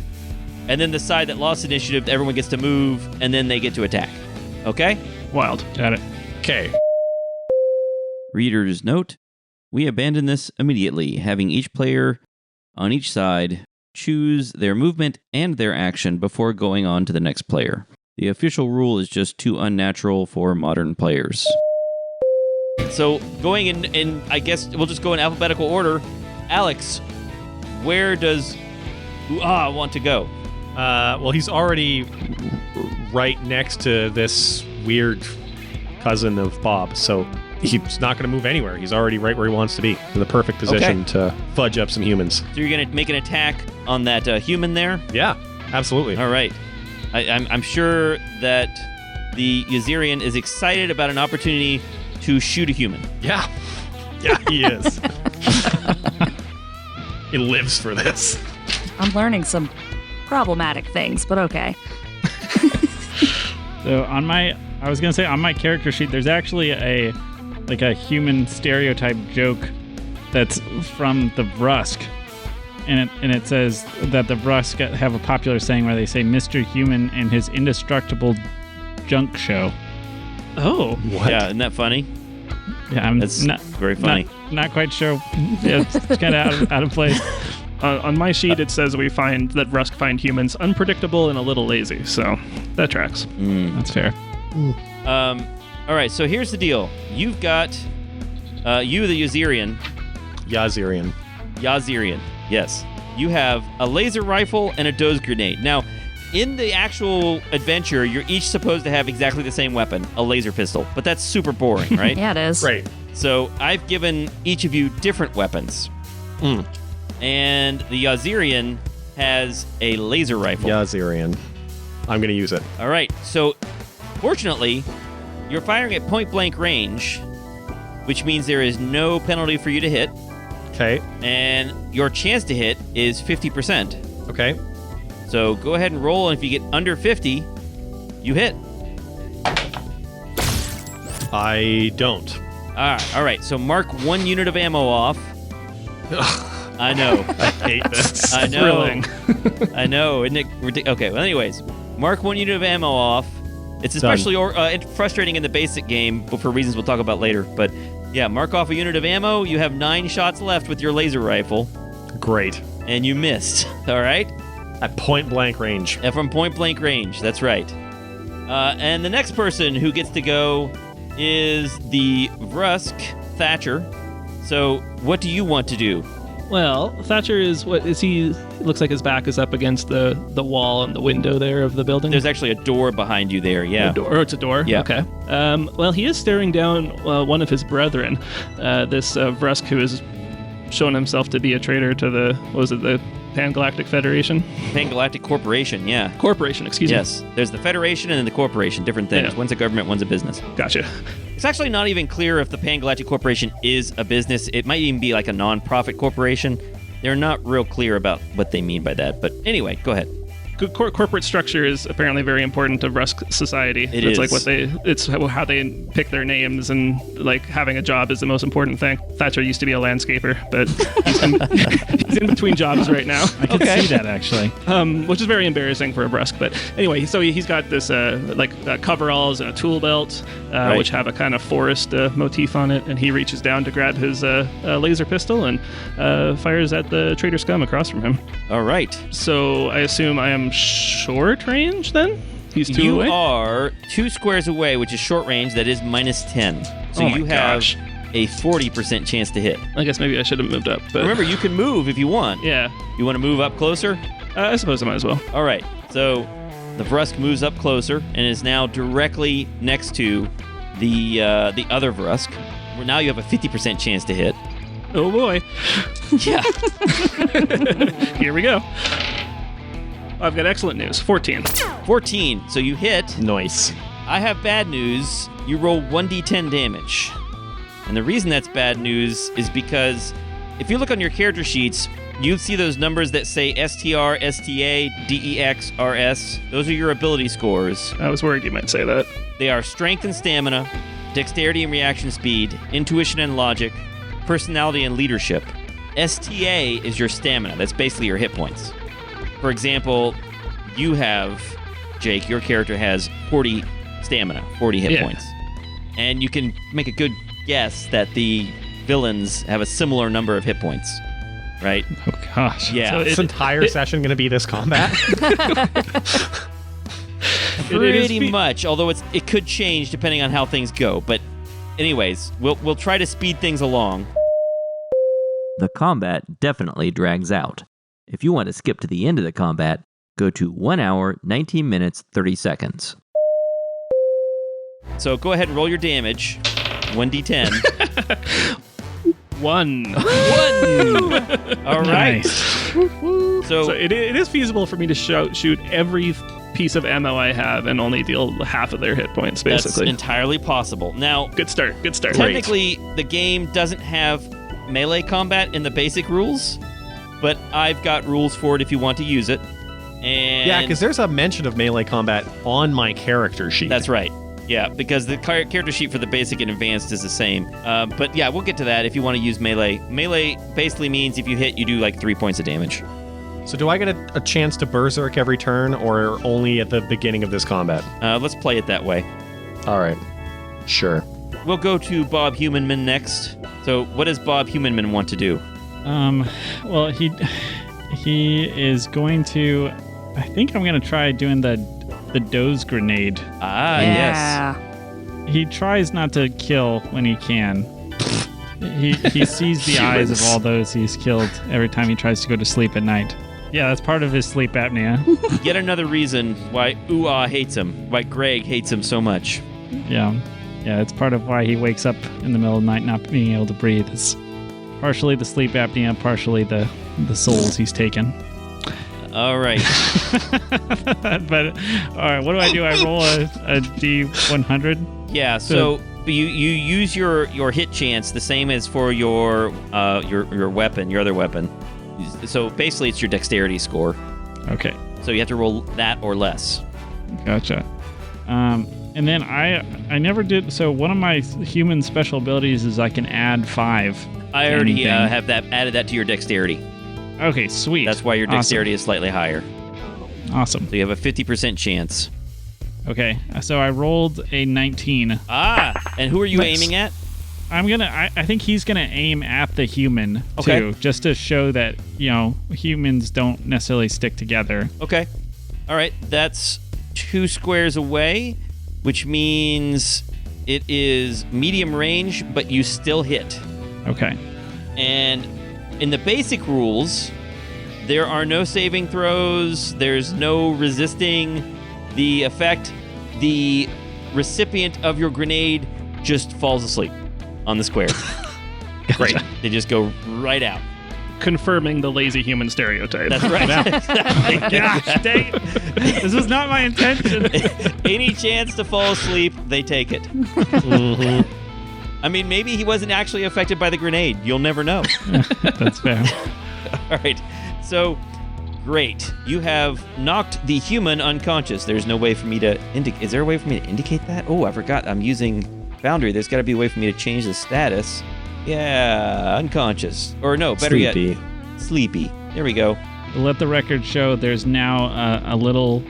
And then the side that lost initiative, everyone gets to move, and then they get to attack. Okay? Wild. Got it. Okay. Reader's note, we abandon this immediately, having each player on each side choose their movement and their action before going on to the next player. The official rule is just too unnatural for modern players. So going in I guess we'll just go in alphabetical order. Alex, where does want to go? Well, he's already right next to this weird cousin of Bob, so he's not going to move anywhere. He's already right where he wants to be, in the perfect position to fudge up some humans. So you're going to make an attack on that human there? Yeah, absolutely. All right. I'm sure that the Yazirian is excited about an opportunity to shoot a human. Yeah. Yeah, he is. He lives for this. I'm learning some problematic things, but okay. So on my character sheet, there's actually a human stereotype joke that's from the Vrusk, and it says that the Vrusk have a popular saying where they say Mr. Human and his indestructible junk show. Oh. What? Yeah, isn't that funny? Yeah, That's very funny. Not quite sure. It's kind of out of place. On my sheet, it says we find that Rusk find humans unpredictable and a little lazy, so that tracks. That's fair. All right, so here's the deal. You've got you, the Yazirian. Yazirian, yes. You have a laser rifle and a doze grenade. Now, in the actual adventure, you're each supposed to have exactly the same weapon, a laser pistol. But that's super boring, right? Yeah, it is. Right. So I've given each of you different weapons. And the Yazirian has a laser rifle. Yazirian. I'm going to use it. All right. So, fortunately, you're firing at point-blank range, which means there is no penalty for you to hit. Okay. And your chance to hit is 50%. Okay. So go ahead and roll, and if you get under 50, you hit. I don't. All right. So mark 1 unit of ammo off. I know. I hate this. I know. Thrilling. I know. Isn't it ridiculous? Okay. Well, anyways, mark 1 unit of ammo off. It's especially frustrating in the basic game for reasons we'll talk about later. But yeah, mark off a unit of ammo. You have 9 shots left with your laser rifle. Great. And you missed. All right. At point blank range. From point blank range. That's right. And the next person who gets to go is the Vrusk Thatcher. So, what do you want to do? Well, Thatcher is what is he? Looks like his back is up against the wall and the window there of the building. There's actually a door behind you there. Yeah. A door. Oh, it's a door. Yeah. Okay. Well, he is staring down one of his brethren, this Vrusk, who has shown himself to be a traitor to the Pangalactic Federation? Pangalactic Corporation. Yeah. Corporation. Excuse me. Yes. There's the Federation and then the Corporation. Different things. Yeah. One's a government. One's a business. Gotcha. It's actually not even clear if the Pangalactic Corporation is a business. It might even be like a non-profit corporation. They're not real clear about what they mean by that. But anyway, go ahead. Corporate structure is apparently very important to Rusk society. It's like it's how they pick their names, and like having a job is the most important thing. Thatcher used to be a landscaper, but he's in between jobs right now. I can see that actually. Which is very embarrassing for a Rusk. But anyway, so he's got this coveralls and a tool belt, Right. which have a kind of forest motif on it, and he reaches down to grab his laser pistol and fires at the traitor scum across from him. All right. So I assume I am short range then? He's two You away? are 2 squares away, which is short range. That is -10. So Oh my you have gosh. a 40% chance to hit. I guess maybe I should have moved up. But Remember, you can move if you want. yeah, You want to move up closer? I suppose I might as well. All right. So the Vrusk moves up closer and is now directly next to the other Vrusk. Well, now you have a 50% chance to hit. Oh boy. Yeah. Here we go. I've got excellent news. 14. 14. So you hit. Nice. I have bad news. You roll 1d10 damage. And the reason that's bad news is because if you look on your character sheets, you see those numbers that say STR, STA, DEX, RS. Those are your ability scores. I was worried you might say that. They are strength and stamina, dexterity and reaction speed, intuition and logic, personality and leadership. STA is your stamina. That's basically your hit points. For example, you have, Jake, your character has 40 stamina, 40 hit points. And you can make a good guess that the villains have a similar number of hit points, right? Oh gosh. Yeah. So This entire session going to be this combat? Pretty much, although it could change depending on how things go. But anyways, we'll try to speed things along. The combat definitely drags out. If you want to skip to the end of the combat, go to 1 hour, 19 minutes, 30 seconds. So go ahead and roll your damage. 1d10. 1. 1! All right. Nice. So it is feasible for me to shoot every piece of ammo I have and only deal half of their hit points, That's basically. entirely possible. Now, Good start. technically, the game doesn't have melee combat in the basic rules, but I've got rules for it if you want to use it. And Yeah, because there's a mention of melee combat on my character sheet. that's right. Yeah, because the character sheet for the basic and advanced is the same. But yeah, we'll get to that if you want to use melee. Melee basically means if you hit, you do like 3 points of damage. So do I get a chance to berserk every turn, or only at the beginning of this combat? Let's play it that way. All right. Sure. We'll go to Bob Humanman next. So what does Bob Humanman want to do? Well, he is going to. I think I'm going to try doing the doze grenade. Ah, yes. He tries not to kill when he can. He sees the eyes of all those he's killed every time he tries to go to sleep at night. Yeah, that's part of his sleep apnea. Yet another reason why Ooh-Ah hates him, why Greg hates him so much. Yeah, it's part of why he wakes up in the middle of the night not being able to breathe. It's partially the sleep apnea, partially the souls he's taken. All right. But all right, what do? I roll a D100? Yeah, so you use your hit chance the same as for your weapon, your other weapon. So basically it's your dexterity score. Okay, So you have to roll that or less. gotcha. And then I never did. So one of my human special abilities is I can add 5. I already anything. have added that to your dexterity. Okay, sweet. That's why your Awesome. dexterity is slightly higher. Awesome. So you have a 50% chance. Okay, so I rolled a 19. Ah, and who are you Nice. aiming at? I think he's gonna aim at the human Okay. too, just to show that humans don't necessarily stick together. Okay. All right, that's 2 squares away, which means It is medium range, but you still hit. Okay. And in the basic rules, there are no saving throws. There's no resisting the effect. The recipient of your grenade just falls asleep on the square. Great. They just go right out. Confirming the lazy human stereotype. That's right. Exactly. Gosh, dang it. This was not my intention. Any chance to fall asleep, they take it. Mm-hmm. I mean, maybe he wasn't actually affected by the grenade. You'll never know. That's fair. All right. So, great. You have knocked the human unconscious. There's no way for me to indicate. Is there a way for me to indicate that? Oh, I forgot. I'm using Foundry. There's got to be a way for me to change the status. Yeah, unconscious. Or no, better Sleepy. yet, sleepy. There we go. Let the record show there's now a little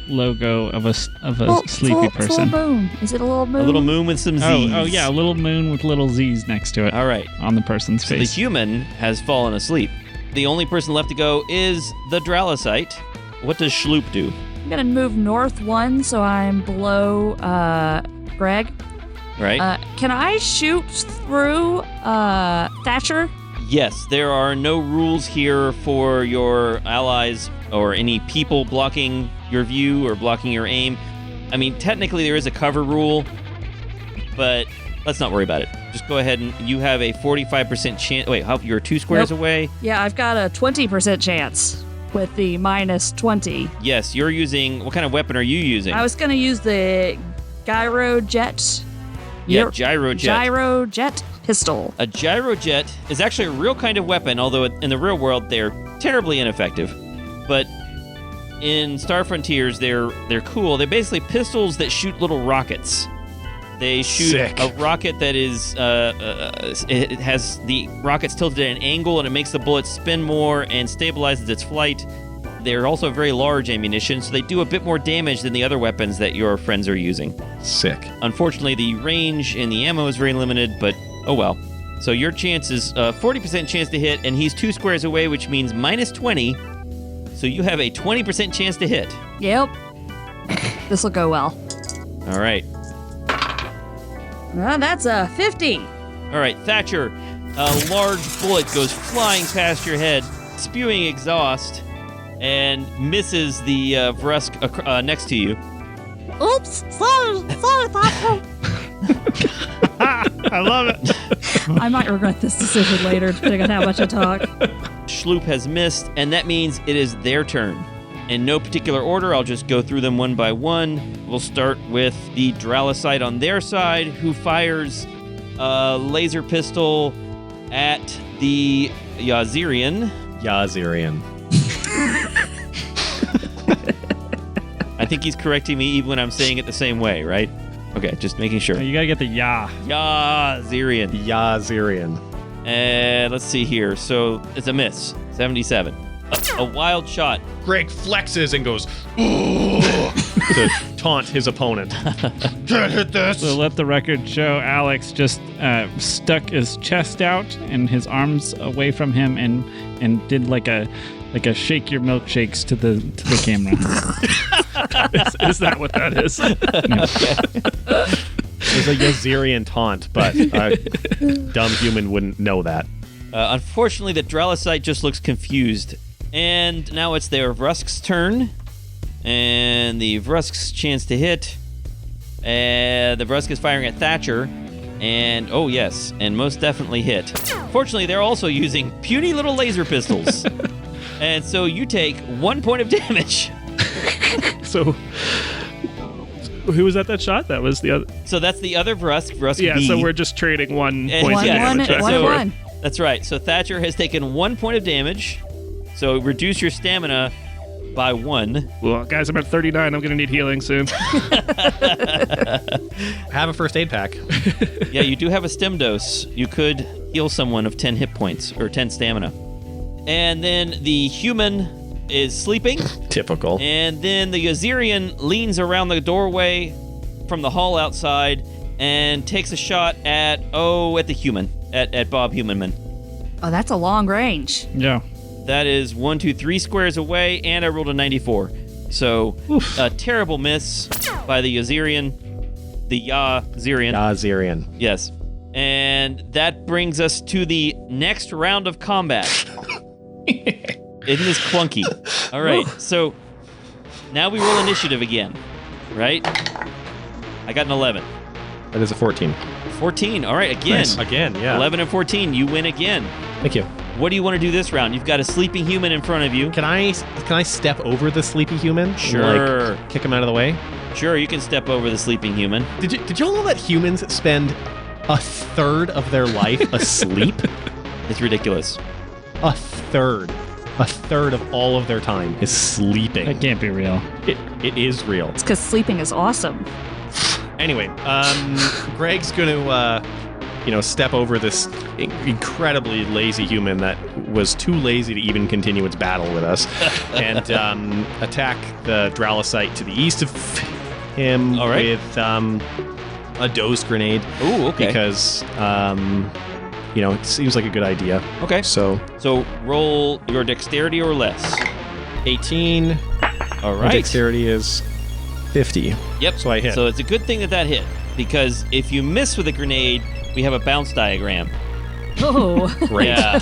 logo of a sleepy person. Full moon. Is it a little moon? A little moon with some Z's. Oh, yeah, a little moon with little Z's next to it All right. on the person's So the face. human has fallen asleep. The only person left to go is the Dralicite. What does Schloop do? I'm gonna move north 1, so I'm below Greg. Right? Can I shoot through Thatcher? Yes, there are no rules here for your allies or any people blocking your view or blocking your aim. I mean, technically there is a cover rule, but let's not worry about it. Just go ahead and you have a 45% chance. Wait, you're 2 squares Nope. away? Yeah, I've got a 20% chance with the minus 20. Yes, you're using. What kind of weapon are you using? I was gonna use the gyrojet. Yeah, gyrojet. Gyrojet pistol. A gyrojet is actually a real kind of weapon, although in the real world they're terribly ineffective. But in Star Frontiers, they're cool. They're basically pistols that shoot little rockets. They shoot Sick. a rocket that is it has the rockets tilted at an angle, and it makes the bullet spin more and stabilizes its flight. They're also very large ammunition, so they do a bit more damage than the other weapons that your friends are using. Sick. Unfortunately, the range and the ammo is very limited, but oh well. So your chance is 40% chance to hit, and he's 2 squares away, which means minus 20. So you have a 20% chance to hit. Yep. This will go well. All right. That's a 50. All right, Thatcher, a large bullet goes flying past your head, spewing exhaust, and misses the Vrusk next to you. Oops. Sorry, Thatcher. I love it. I might regret this decision later, depending on how much I talk. Schloop has missed, and that means it is their turn. In no particular order, I'll just go through them one by one. We'll start with the Dralicite on their side, who fires a laser pistol at the Yazirian. Yazirian. I think he's correcting me even when I'm saying it the same way, right? Okay, just making sure. You gotta get the ya. Yazirian. Yazirian. And let's see here. So it's a miss. 77. A wild shot. Greg flexes and goes, to taunt his opponent. Can't hit this. So let the record show Alex just stuck his chest out and his arms away from him and did like a shake your milkshakes to the camera. Is that what that is? It's a Yazirian taunt, but a dumb human wouldn't know that. Unfortunately, the Dralicite just looks confused. And now it's their Vrusk's turn. And the Vrusk's chance to hit. And the Vrusk is firing at Thatcher. And, oh yes, and most definitely hit. Fortunately, they're also using puny little laser pistols. And so you take 1 point of damage. So, who was at that shot? That was the other. So that's the other Vrusk Yeah, B. so we're just trading 1 And point. One, yeah, one, damage. that's one, so- one. That's right. So Thatcher has taken 1 point of damage. So reduce your stamina by 1. Well, guys, I'm at 39. I'm gonna need healing soon. Have a first aid pack. Yeah, you do have a stem dose. You could heal someone of 10 hit points or 10 stamina. And then the human is sleeping. Typical. And then the Yazirian leans around the doorway from the hall outside and takes a shot at the human, at Bob Humanman. Oh, that's a long range. Yeah. That is 1, 2, 3 squares away, and I rolled a 94. So, a terrible miss by the Yazirian. the Zirian. Zirian. Yes. And that brings us to the next round of combat. Isn't this clunky? All right, so now we roll initiative again, right? I got an 11. That is a 14. 14, all right, again. Nice. Again, yeah. 11 and 14, you win again. Thank you. What do you want to do this round? You've got a sleeping human in front of you. Can I step over the sleepy human? Sure. And, like, kick him out of the way? Sure, you can step over the sleeping human. Did y'all know that humans spend a third of their life asleep? It's ridiculous. A third. A third of all of their time is sleeping. That can't be real. It is real. It's because sleeping is awesome. Anyway, Greg's going to, step over this incredibly lazy human that was too lazy to even continue its battle with us, and attack the Dralosite to the east of him with a dose grenade. Ooh, okay. Because, it seems like a good idea. Okay. So roll your dexterity or less. 18. All My right. dexterity is 50. Yep. So I hit. So it's a good thing that hit, because if you miss with a grenade, we have a bounce diagram. Oh. Great. Yeah.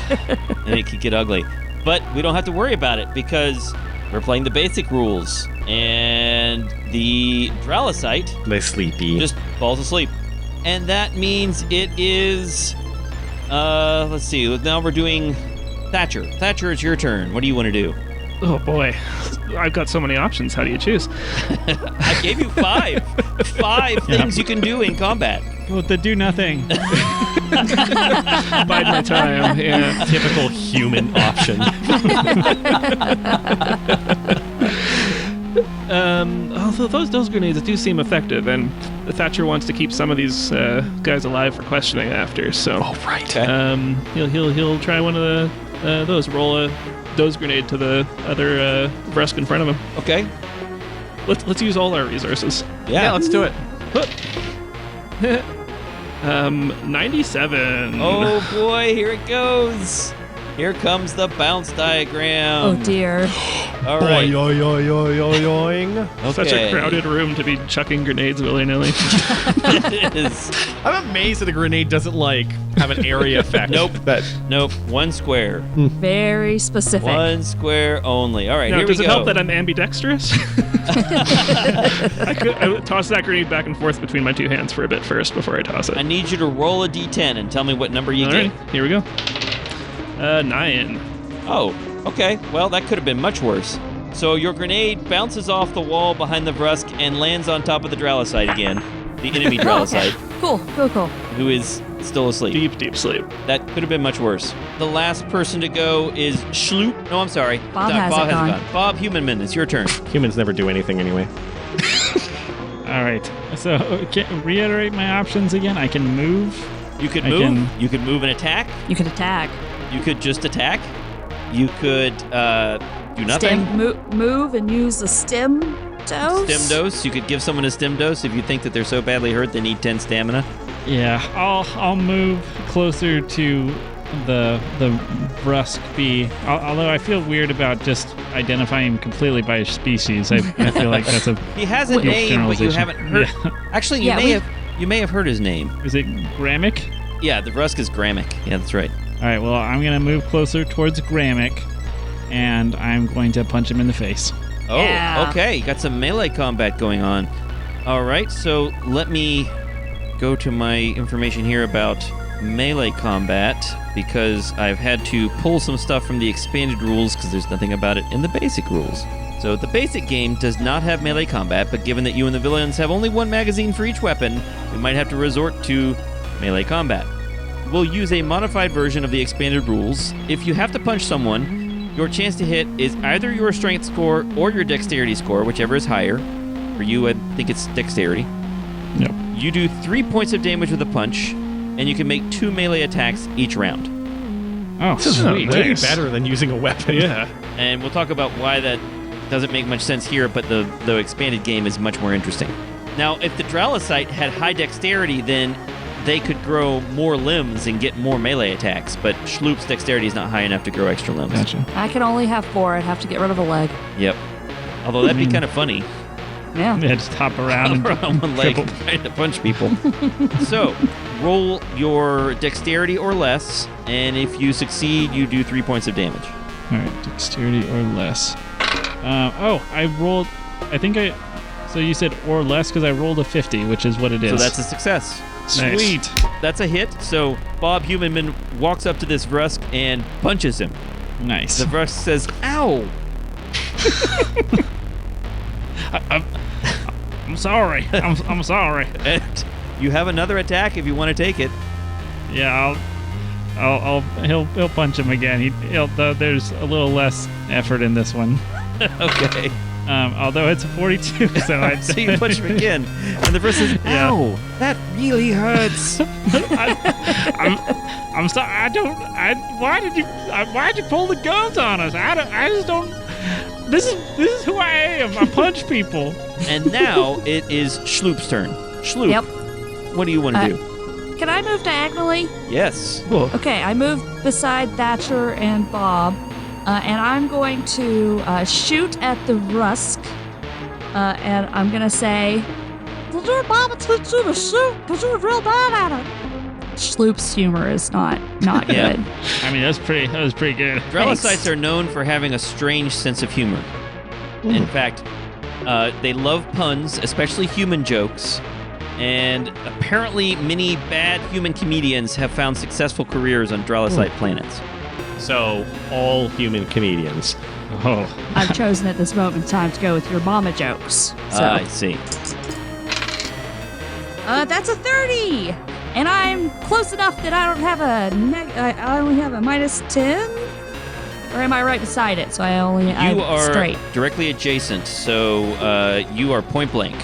And it could get ugly. But we don't have to worry about it, because we're playing the basic rules. And the Dralosite They sleepy. just falls asleep. And that means it is... let's see. Now we're doing Thatcher. Thatcher, it's your turn. What do you want to do? Oh boy, I've got so many options. How do you choose? I gave you 5. 5 things you can do in combat. Well, to do nothing. Bide my time. Yeah. Typical human option. Although those grenades do seem effective, and Thatcher wants to keep some of these guys alive for questioning after. So, right. Okay. he'll try one of those. Roll a dose grenade to the other Vresk in front of him. Okay. Let's use all our resources. Yeah, let's do it. 97. Oh boy, here it goes. Here comes the bounce diagram. Oh dear. All right. Yoing. Such a Okay. crowded room to be chucking grenades willy-nilly. It is. I'm amazed that a grenade doesn't have an area effect. Nope. Nope. 1 square. Very specific. 1 square only. All right, Now, here does we it go. help that I'm ambidextrous? I toss that grenade back and forth between my 2 hands for a bit first before I toss it. I need you to roll a d10 and tell me what number you All get. right, here we go. 9. Oh, okay. Well, that could have been much worse. So your grenade bounces off the wall behind the Brusk and lands on top of the Dralosite again. The enemy Dralosite, Cool. who is still asleep. Deep sleep. That could have been much worse. The last person to go is Schloop. No, I'm sorry. Bob hasn't gone. Bob Humanman, it's your turn. Humans never do anything anyway. All right. So, reiterate my options again. I can move. You could I move. can- You could move and attack. You can attack. You could just attack. You could do nothing. Move and use the stim dose. Stim dose. You could give someone a stim dose if you think that they're so badly hurt they need 10 stamina. Yeah, I'll move closer to the Brusk bee. Although I feel weird about just identifying him completely by his species. I feel like that's a He has a name, but you haven't heard. Yeah. Actually, you may have heard his name. Is it Gramic? Yeah, the Brusk is Gramic. Yeah, that's right. All right. Well, I'm gonna move closer towards Gramic, and I'm going to punch him in the face. Oh, Yeah. okay. You got some melee combat going on. All right, so let me go to my information here about melee combat, because I've had to pull some stuff from the expanded rules because there's nothing about it in the basic rules. So the basic game does not have melee combat, but given that you and the villains have only 1 magazine for each weapon, we might have to resort to melee combat. We'll use a modified version of the expanded rules. If you have to punch someone, your chance to hit is either your strength score or your dexterity score, whichever is higher. For you, I think it's dexterity. Yep. You do 3 points of damage with a punch, and you can make 2 melee attacks each round. Oh, This is sweet. way Nice. better than using a weapon. Yeah. And we'll talk about why that doesn't make much sense here, but the expanded game is much more interesting. Now, if the Dralosite had high dexterity, then they could grow more limbs and get more melee attacks, but Schloop's dexterity is not high enough to grow extra limbs. Gotcha. I can only have 4. I'd have to get rid of a leg. Yep. Although that'd be kind of funny. Yeah. Yeah, just hop around and on one leg triple. trying to punch people. So, roll your dexterity or less, and if you succeed, you do 3 points of damage. All right, dexterity or less. I rolled. So you said or less because I rolled a 50, which is what it is. So that's a success. Nice. Sweet. That's a hit. So Bob Humanman walks up to this Rusk and punches him. Nice. The Rusk says, "Ow!" I'm sorry. I'm sorry. And you have another attack if you want to take it. Yeah, he'll punch him again. There's a little less effort in this one. Okay. Although it's a 42, so I'd So you punch him again, and the person says, Yeah. "Ow, that really hurts." I'm sorry. Why did you pull the guns on us? I just don't. This is who I am. I punch people. And now it is Schloop's turn. Schloop, Yep. what do you want to do? Can I move diagonally? Yes. Okay, I move beside Thatcher and Bob, and I'm going to shoot at the Rusk, and I'm going to say, Bob, it's to the shoot, because you were real bad at it. Schloop's humor is not Yeah. good. I mean, that was pretty good. Drellicites are known for having a strange sense of humor. In fact, they love puns, especially human jokes. And apparently, many bad human comedians have found successful careers on Drellicite planets. So, all human comedians. Oh, I've chosen at this moment in time to go with your mama jokes. So I see. that's a 30, and I'm close enough that I don't have I only have a -10, or am I right beside it? So I'm You are straight. directly adjacent, so you are point blank.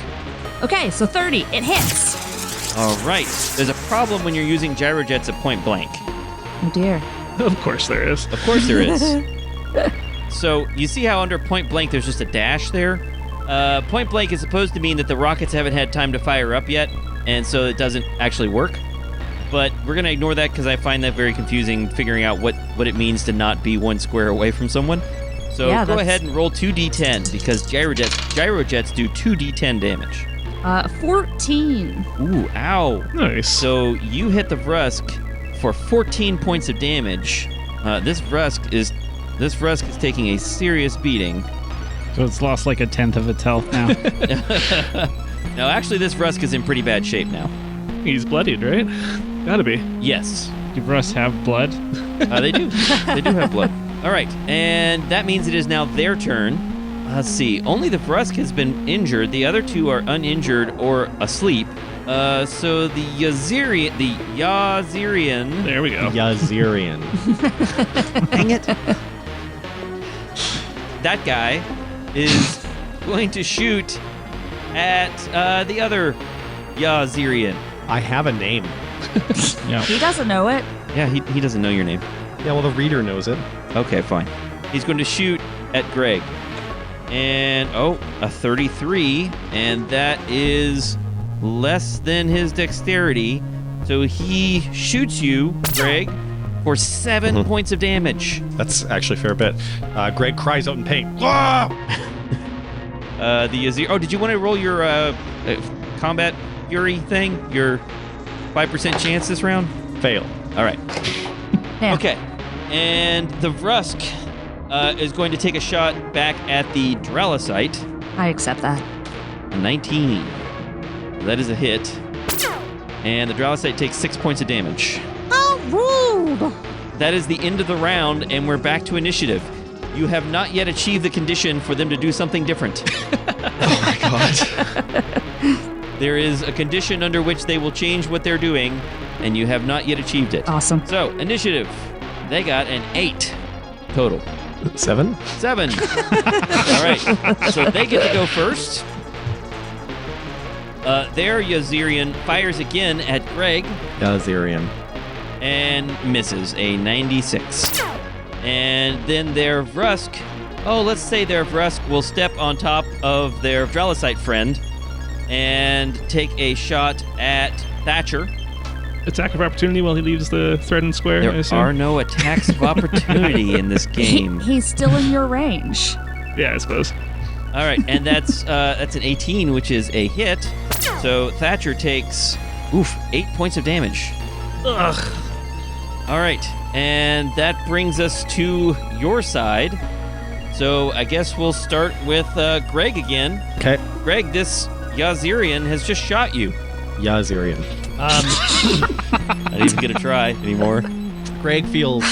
Okay, so 30, it hits. All right. There's a problem when you're using gyrojets at point blank. Oh dear. Of course there is. Of course there is. So you see how under point blank there's just a dash there? Point blank is supposed to mean that the rockets haven't had time to fire up yet, and so it doesn't actually work. But we're going to ignore that because I find that very confusing, figuring out what it means to not be one square away from someone. So Yeah, go that's- ahead and roll 2d10 because gyrojets do 2d10 damage. 14. Ooh, ow. Nice. So you hit the Rusk for 14 points of damage. This Rusk is taking a serious beating. so it's lost like a tenth of its health now. No, actually, this Rusk is in pretty bad shape now. He's bloodied, right? Gotta be. Yes, Do Russ have blood? they do. They do have blood. All right, and that means it is now their turn. Let's see. Only the Rusk has been injured. The other two are uninjured or asleep. So the Yazirian. There we go. Yazirian. Dang it. That guy is going to shoot at the other Yazirian. I have a name. Yeah. He doesn't know it. Yeah, he doesn't know your name. Yeah, well, the reader knows it. Okay, fine. He's going to shoot at Greg. And, a 33. And that is less than his dexterity. So he shoots you, Greg, for 7 points of damage. That's actually a fair bit. Greg cries out in pain. Ah! The Azir. Oh, did you want to roll your combat fury thing? Your 5% chance this round? Fail. All right. Yeah. Okay. And the Rusk is going to take a shot back at the Drellicite. I accept that. A 19. That is a hit. And the Drellicite takes 6 points of damage. Oh, rude! That is the end of the round, and we're back to initiative. You have not yet achieved the condition for them to do something different. Oh my god. There is a condition under which they will change what they're doing, and you have not yet achieved it. Awesome. So, initiative. They got an 8 total. 7? 7. All right. So they get to go first. Their Yazirian fires again at Greg Yazirian. and misses a 96. And then their Rusk, let's say their Rusk will step on top of their Drellicite friend and take a shot at Thatcher. Attack of opportunity while he leaves the threatened square. I There assume. are no attacks of opportunity in this game. He's still in your range. Yeah, I suppose. All right, and that's an 18, which is a hit. So Thatcher takes 8 points of damage. Ugh. All right, and that brings us to your side. So I guess we'll start with Greg again. Okay. Greg, this Yazirian has just shot you. Yazirian. I didn't even get a try anymore. Greg feels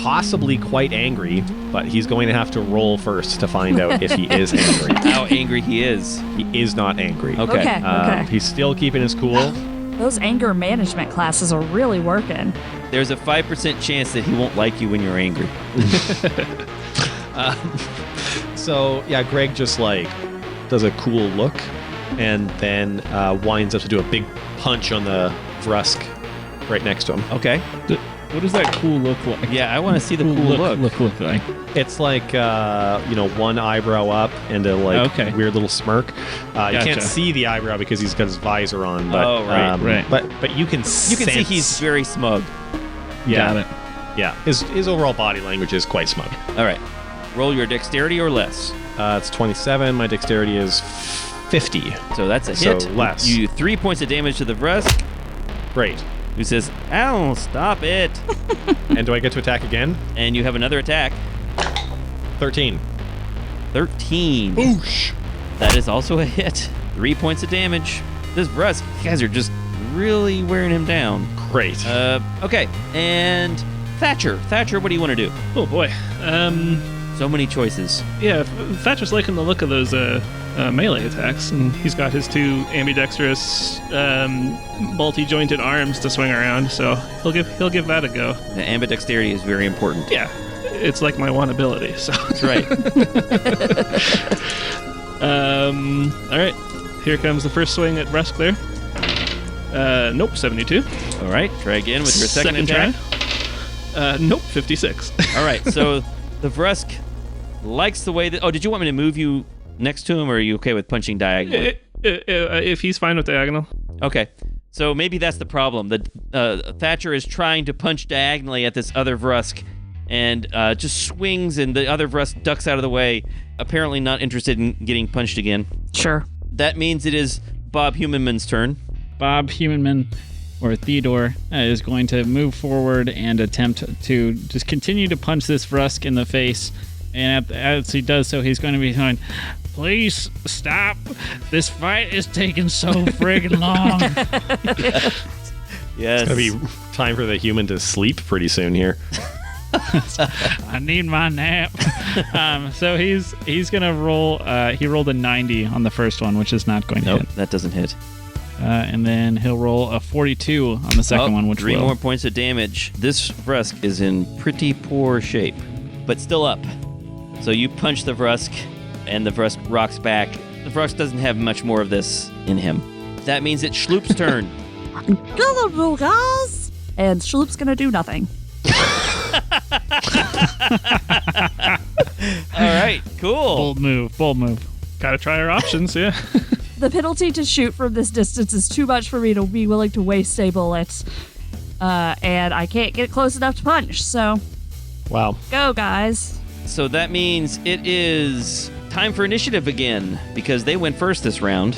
possibly quite angry, but he's going to have to roll first to find out if he is angry. How angry he is. He is not angry. Okay. He's still keeping his cool. Those anger management classes are really working. There's a 5% chance that he won't like you when you're angry. So, yeah, Greg just, does a cool look and then winds up to do a big punch on the Vrusk right next to him. Okay. What does that cool look like? Yeah, I want to see the cool look. Look like. It's like, one eyebrow up and a Okay. weird little smirk. You Gotcha. can't see the eyebrow because he's got his visor on. But, Oh, right, right. But you can You can see he's very smug. Got it. Yeah, his overall body language is quite smug. All right. Roll your dexterity or less. It's 27. My dexterity is 50. So that's a So hit. less. You 3 points of damage to the Vrusk, Great. who says, "Ow, stop it." And do I get to attack again? And you have another attack. 13. 13. Boosh. That is also a hit. 3 points of damage. This Vrusk, you guys are just really wearing him down. Great. Okay. And Thatcher. Thatcher, what do you want to do? Oh boy. So many choices. Yeah, Thatcher's liking the look of those melee attacks, and he's got his two ambidextrous, multi-jointed arms to swing around. So he'll give that a go. The ambidexterity is very important. Yeah, it's like my one ability. So That's right. all right, here comes the first swing at Vrusk there. Nope, 72. All right. Try again with your second attack. Try. Nope, 56. All right. So the Vrusk likes the way that. Oh, did you want me to move you next to him, or are you okay with punching diagonally? If he's fine with diagonal. Okay. So maybe that's the problem. The Thatcher is trying to punch diagonally at this other Vrusk, and just swings, and the other Vrusk ducks out of the way. Apparently not interested in getting punched again. Sure. That means it is Bob Humanman's turn. Bob Humanman, or Theodore, is going to move forward and attempt to just continue to punch this Vrusk in the face. And as he does so, he's going to be going, "Please stop. This fight is taking so friggin' long." Yes. It's going to be time for the human to sleep pretty soon here. I need my nap. So he's going to roll. He rolled a 90 on the first one, which is not going to Nope, hit. that doesn't hit. And then he'll roll a 42 on the second one, which 3 will. more points of damage. This Vrusk is in pretty poor shape, but still up. So you punch the Vrusk, and the Vrusk rocks back. The Vrusk doesn't have much more of this in him. That means it's Schloop's turn. Hello, guys. And Schloop's gonna do nothing. All right, cool. Bold move. Gotta try our options, yeah. The penalty to shoot from this distance is too much for me to be willing to waste a bullet. And I can't get close enough to punch, so Wow. go, guys. So that means it is time for initiative again, because they went first this round.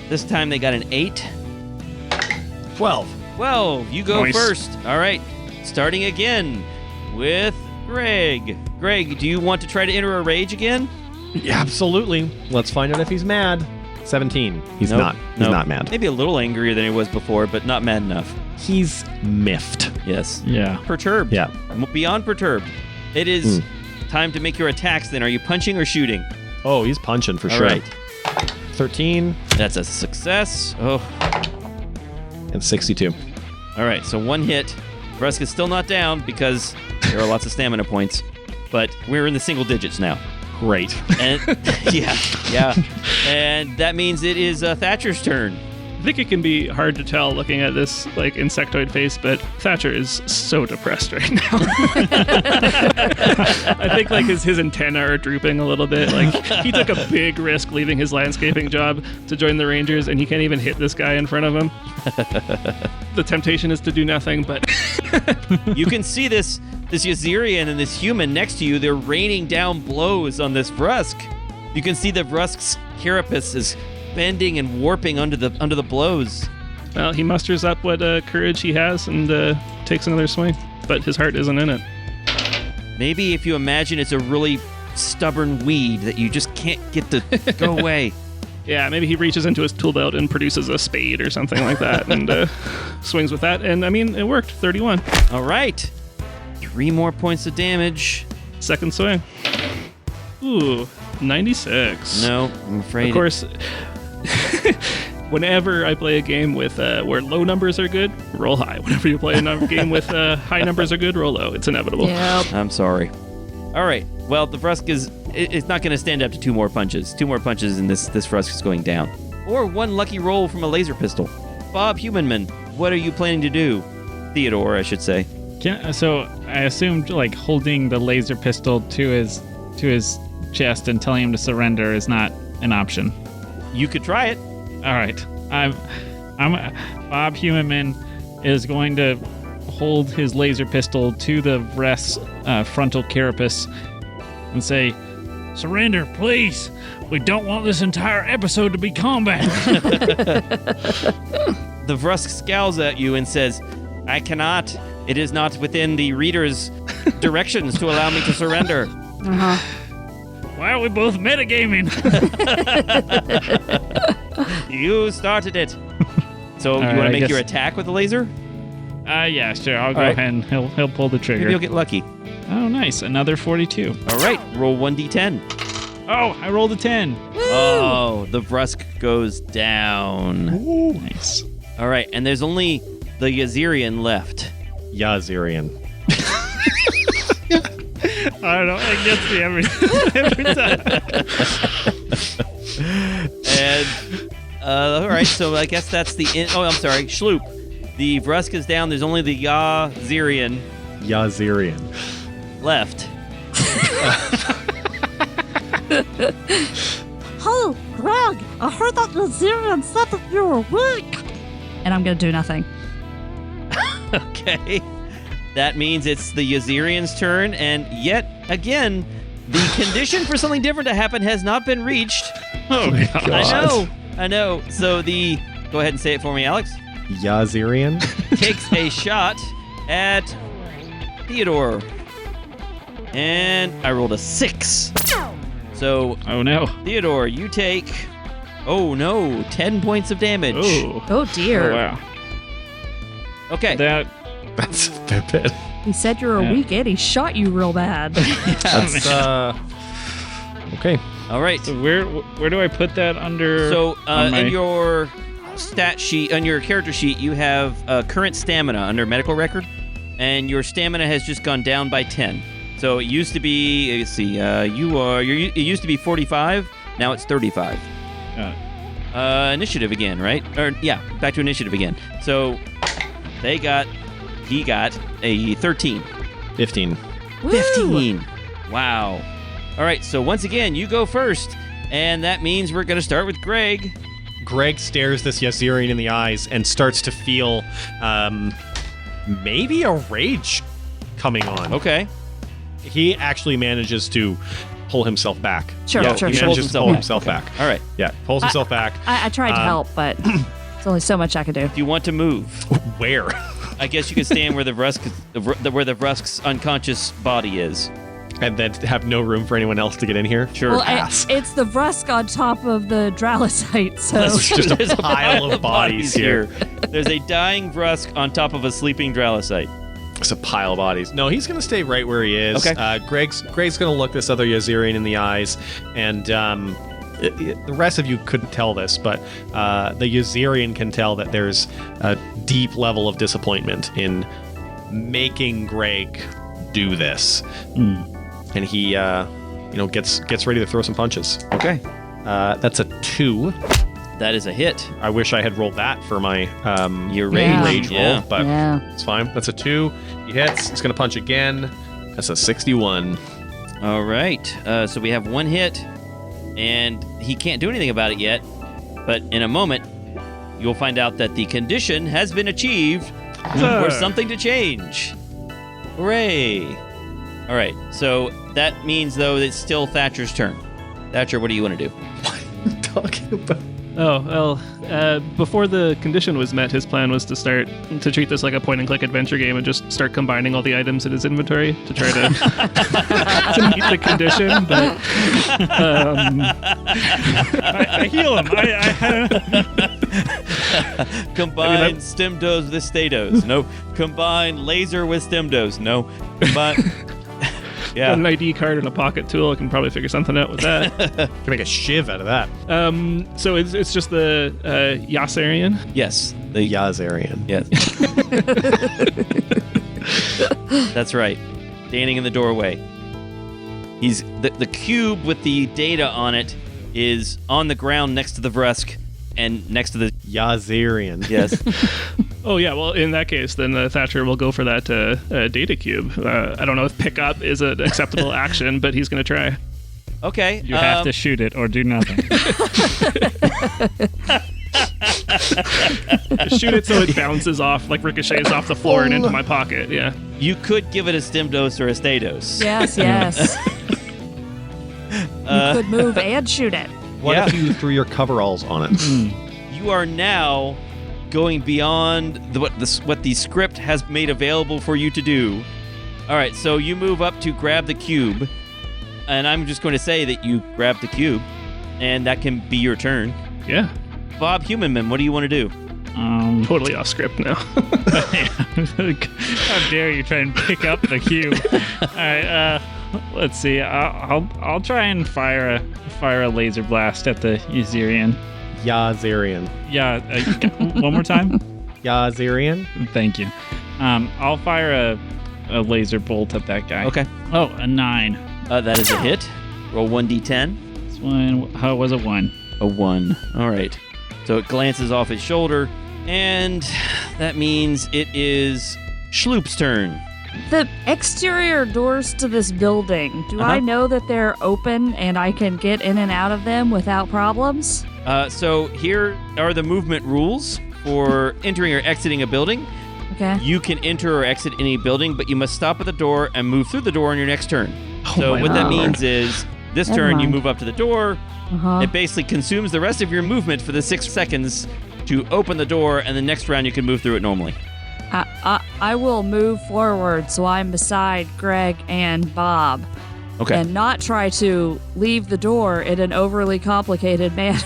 This time they got an 8. 12. 12, you go Nice. first. All right, starting again with Greg. Greg, do you want to try to enter a rage again? Yeah, absolutely. Let's find out if he's mad. 17. He's Nope, not. He's nope. not mad. Maybe a little angrier than he was before, but not mad enough. He's miffed. Yes. Yeah. Perturbed. Yeah. Beyond perturbed. It is time to make your attacks then. Are you punching or shooting? Oh, he's punching for All sure. right. 13 That's a success. Oh. and 62. All right, so one hit. Vrusk is still not down because there are lots of stamina points, but we're in the single digits now. Great. And yeah. And that means it is Thatcher's turn. I think it can be hard to tell looking at this like insectoid face, but Thatcher is so depressed right now. I think like his antennae are drooping a little bit. Like he took a big risk leaving his landscaping job to join the Rangers, and he can't even hit this guy in front of him. The temptation is to do nothing, but You can see this Yazirian and this human next to you. They're raining down blows on this Vrusk. You can see the Vrusk's carapace is bending and warping under the blows. well, he musters up what courage he has and takes another swing, but his heart isn't in it. Maybe if you imagine it's a really stubborn weed that you just can't get to go away. Yeah, maybe he reaches into his tool belt and produces a spade or something like that and swings with that. And I mean, it worked. 31. All right. 3 more points of damage. Second swing. Ooh, 96. No, I'm afraid. Of course, whenever I play a game with where low numbers are good, roll high. Whenever you play a game with high numbers are good, roll low. It's inevitable. Yep. I'm sorry. All right. Well, the Vrusk it's not going to stand up to 2 more punches. 2 more punches and this Vrusk is going down. Or 1 lucky roll from a laser pistol. Bob Humanman, what are you planning to do? Theodore, I should say. So I assumed like holding the laser pistol to his chest and telling him to surrender is not an option. You could try it. All right, I'm Bob Humanman is going to hold his laser pistol to the Vreth's frontal carapace and say, "Surrender, please. We don't want this entire episode to be combat." The Vrusk scowls at you and says, "I cannot. It is not within the reader's directions to allow me to surrender." Uh-huh. Why are we both metagaming? You started it. So All you right, want I to make guess- your attack with the laser? Yeah, sure. I'll go right. ahead and he'll pull the trigger. Maybe you'll get lucky. Oh, nice. Another 42. All right, roll 1d10. Oh, I rolled a 10. Oh, the Vrusk goes down. Nice. All right, and there's only the Yazirian left. Yazirian. I don't know. It gets me every time. And all right, so I guess that's the oh, I'm sorry, Schloop. The Vrusk is down. There's only the Yazirian Yazirian. left. Oh, Greg, I heard that the Zirian said that you were weak. And I'm going to do nothing. Okay. That means it's the Yazirian's turn, and yet again, the condition for something different to happen has not been reached. Oh, God. I know. So go ahead and say it for me, Alex. Yazirian. Takes a shot at Theodore. And I rolled a 6. So, Oh, no. Theodore, you take, 10 points of damage. Oh. Oh, dear. Oh, wow. Okay. That's a bit. He said you were Yeah. weak and he shot you real bad. That's okay. All right. So where do I put that under? So, on my- in your stat sheet, on your character sheet, you have current stamina under medical record, and your stamina has just gone down by 10. So it used to be, let's see, it used to be 45, now it's 35. Initiative again, right? Or yeah, back to initiative again. So he got a 13. 15. 15. Wow. All right, so once again, you go first, and that means we're going to start with Greg. Greg stares this Yazirian in the eyes and starts to feel maybe a rage coming on. Okay. He actually manages to pull himself back. Sure, Yeah, sure, He he sure. manages to pull himself Okay. back. All right. Yeah, pulls himself back. I tried to help, but there's only so much I could do. Do you want to move? Where? I guess you can stand where the Vrusk's unconscious body is. And then have no room for anyone else to get in here? Sure. Well, pass. it's the Vrusk on top of the Dralosite, so It's just There's a pile of bodies here. There's a dying Vrusk on top of a sleeping Dralosite. It's a pile of bodies. No, he's going to stay right where he is. Okay. Greg's going to look this other Yazirian in the eyes, and the rest of you couldn't tell this, but the Yazirian can tell that there's a deep level of disappointment in making Greg do this, and he, gets ready to throw some punches. Okay. That's a 2. That is a hit. I wish I had rolled that for my Your Yeah. rage roll, Yeah. but Yeah. it's fine. That's a 2. He hits. It's going to punch again. That's a 61. All right. So we have 1 hit, and he can't do anything about it yet. But in a moment, you'll find out that the condition has been achieved for something to change. Hooray! All right. So that means, though, it's still Thatcher's turn. Thatcher, what do you want to do? Talking about. Oh, well, before the condition was met, his plan was to treat this like a point-and-click adventure game and just start combining all the items in his inventory to try to, to meet the condition. But I heal him. Combine stemdos with stados. No. Combine laser with stemdos. No. Combine. Yeah. an ID card and a pocket tool. I can probably figure something out with that. Can make a shiv out of that. So it's just the Yassarian. Yes. The Yazarian. Yes. That's right. Standing in the doorway. He's the cube with the data on it is on the ground next to the Vrusk and next to the Yazarian. yes. Oh yeah, well in that case, then Thatcher will go for that data cube. I don't know if pick up is an acceptable action, but he's going to try. Okay. You have to shoot it or do nothing. Shoot it so it bounces off, like ricochets off the floor and into my pocket. Yeah. You could give it a stem dose or a stados. Yes, yes. You could move and shoot it. What Yeah. if you threw your coveralls on it? You are now going beyond what the script has made available for you to do. All right, so you move up to grab the cube, and I'm just going to say that you grab the cube, and that can be your turn. Yeah. Bob Humanman, what do you want to do? Totally off script now. How dare you try and pick up the cube? All right, let's see. I'll try and fire a laser blast at the Yazirian. Yazarian. Yeah, one more time. Yazarian. Thank you. I'll fire a laser bolt at that guy. Okay. Oh, a 9. That is a hit. Roll 1d10. This one was a 1. A 1. All right. So it glances off his shoulder, and that means it is Schloop's turn. The exterior doors to this building, do I know that they're open and I can get in and out of them without problems? So here are the movement rules for entering or exiting a building. Okay. You can enter or exit any building, but you must stop at the door and move through the door on your next turn. So my what that Lord. means is this Never turn you mind. move up to the door. Uh-huh. It basically consumes the rest of your movement for the 6 seconds to open the door, and the next round you can move through it normally. I will move forward so I'm beside Greg and Bob. Okay. And not try to leave the door in an overly complicated manner.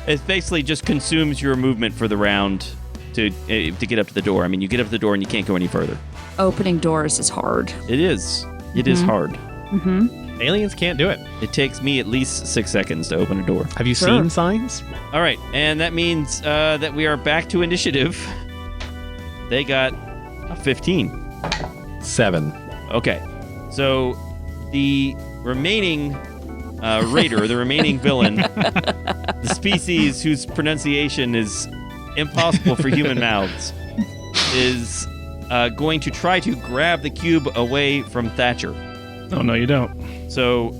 It basically just consumes your movement for the round to get up to the door. I mean, you get up to the door and you can't go any further. Opening doors is hard. It is. It is hard. Mm-hmm. Aliens can't do it. It takes me at least 6 seconds to open a door. Have you Sure. seen signs? All right, and that means that we are back to initiative. They got a 15. 7. Okay, so the remaining raider, the remaining villain, the species whose pronunciation is impossible for human mouths, is going to try to grab the cube away from Thatcher. Oh no, you don't. So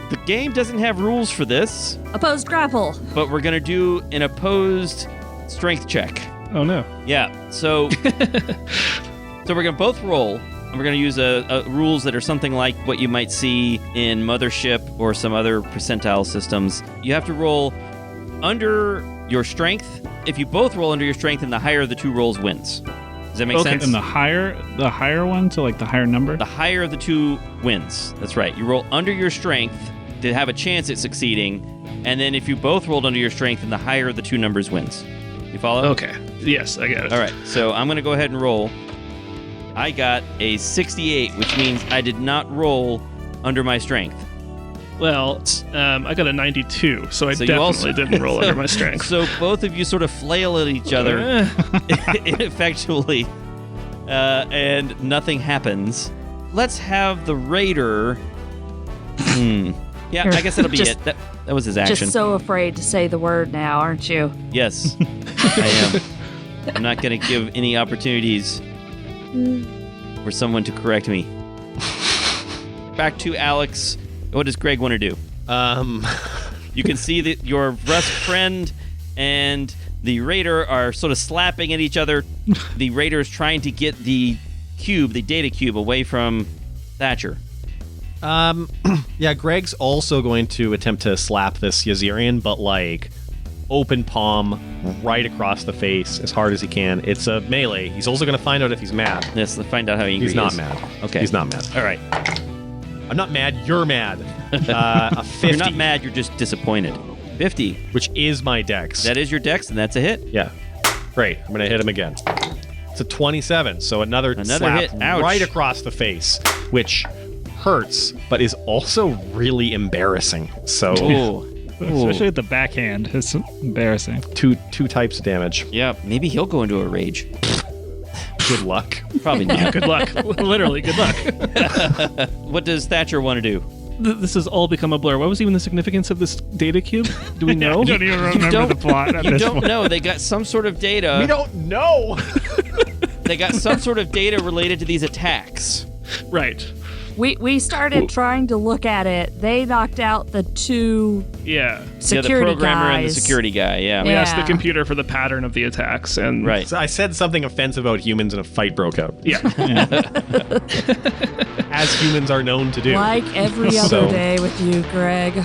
the game doesn't have rules for this, Opposed grapple. but we're going to do an opposed strength check. Oh no. Yeah, so so we're going to both roll, and we're going to use rules that are something like what you might see in Mothership or some other percentile systems. You have to roll under your strength. If you both roll under your strength, then the higher of the two rolls wins. Does that make sense? And the higher one, so like the higher number. The higher of the two wins. That's right. You roll under your strength to have a chance at succeeding, and then if you both rolled under your strength, then the higher of the two numbers wins. You follow? Okay. Yes, I get it. All right, so I'm going to go ahead and roll. I got a 68, which means I did not roll under my strength. Well, I got a 92, so I So you definitely also- didn't roll under my strength. So both of you sort of flail at each other ineffectually, and nothing happens. Let's have the raider. Yeah, You're I guess that'll be just- it. That was his action. Just so afraid to say the word now, aren't you? Yes, I am. I'm not going to give any opportunities for someone to correct me. Back to Alex. What does Greg want to do? You can see that your Rusk friend and the Raider are sort of slapping at each other. The Raider is trying to get the cube, the data cube, away from Thatcher. Yeah, Greg's also going to attempt to slap this Yazirian, but like open palm right across the face as hard as he can. It's a melee. He's also going to find out if he's mad. Yes, let's find out how angry He's he not is. mad. Okay. He's not mad. All right. I'm not mad. You're mad. A 50, You're not mad, you're just disappointed. 50. which is my dex. That is your dex, and that's a hit. Yeah. Great. I'm going to hit him again. It's a 27, so another slap hit. Ouch. right across the face, which hurts, but is also really embarrassing. So Ooh. Especially with the backhand. It's embarrassing. two types of damage. Yeah, maybe he'll go into a rage. Good luck. Probably not. Good luck. Literally, good luck. What does Thatcher want to do? This has all become a blur. What was even the significance of this data cube? Do we know? I don't even remember the plot at You this don't point. know. They got some sort of data. We don't know. They got some sort of data related to these attacks. Right. We started trying to look at it. They knocked out the two Yeah. security yeah, the programmer guys. and the security guy. Yeah. We asked the Yeah. computer for the pattern of the attacks, and Right. So I said something offensive about humans and a fight broke out, Yeah. as humans are known to do. Like every other So- day with you, Greg. All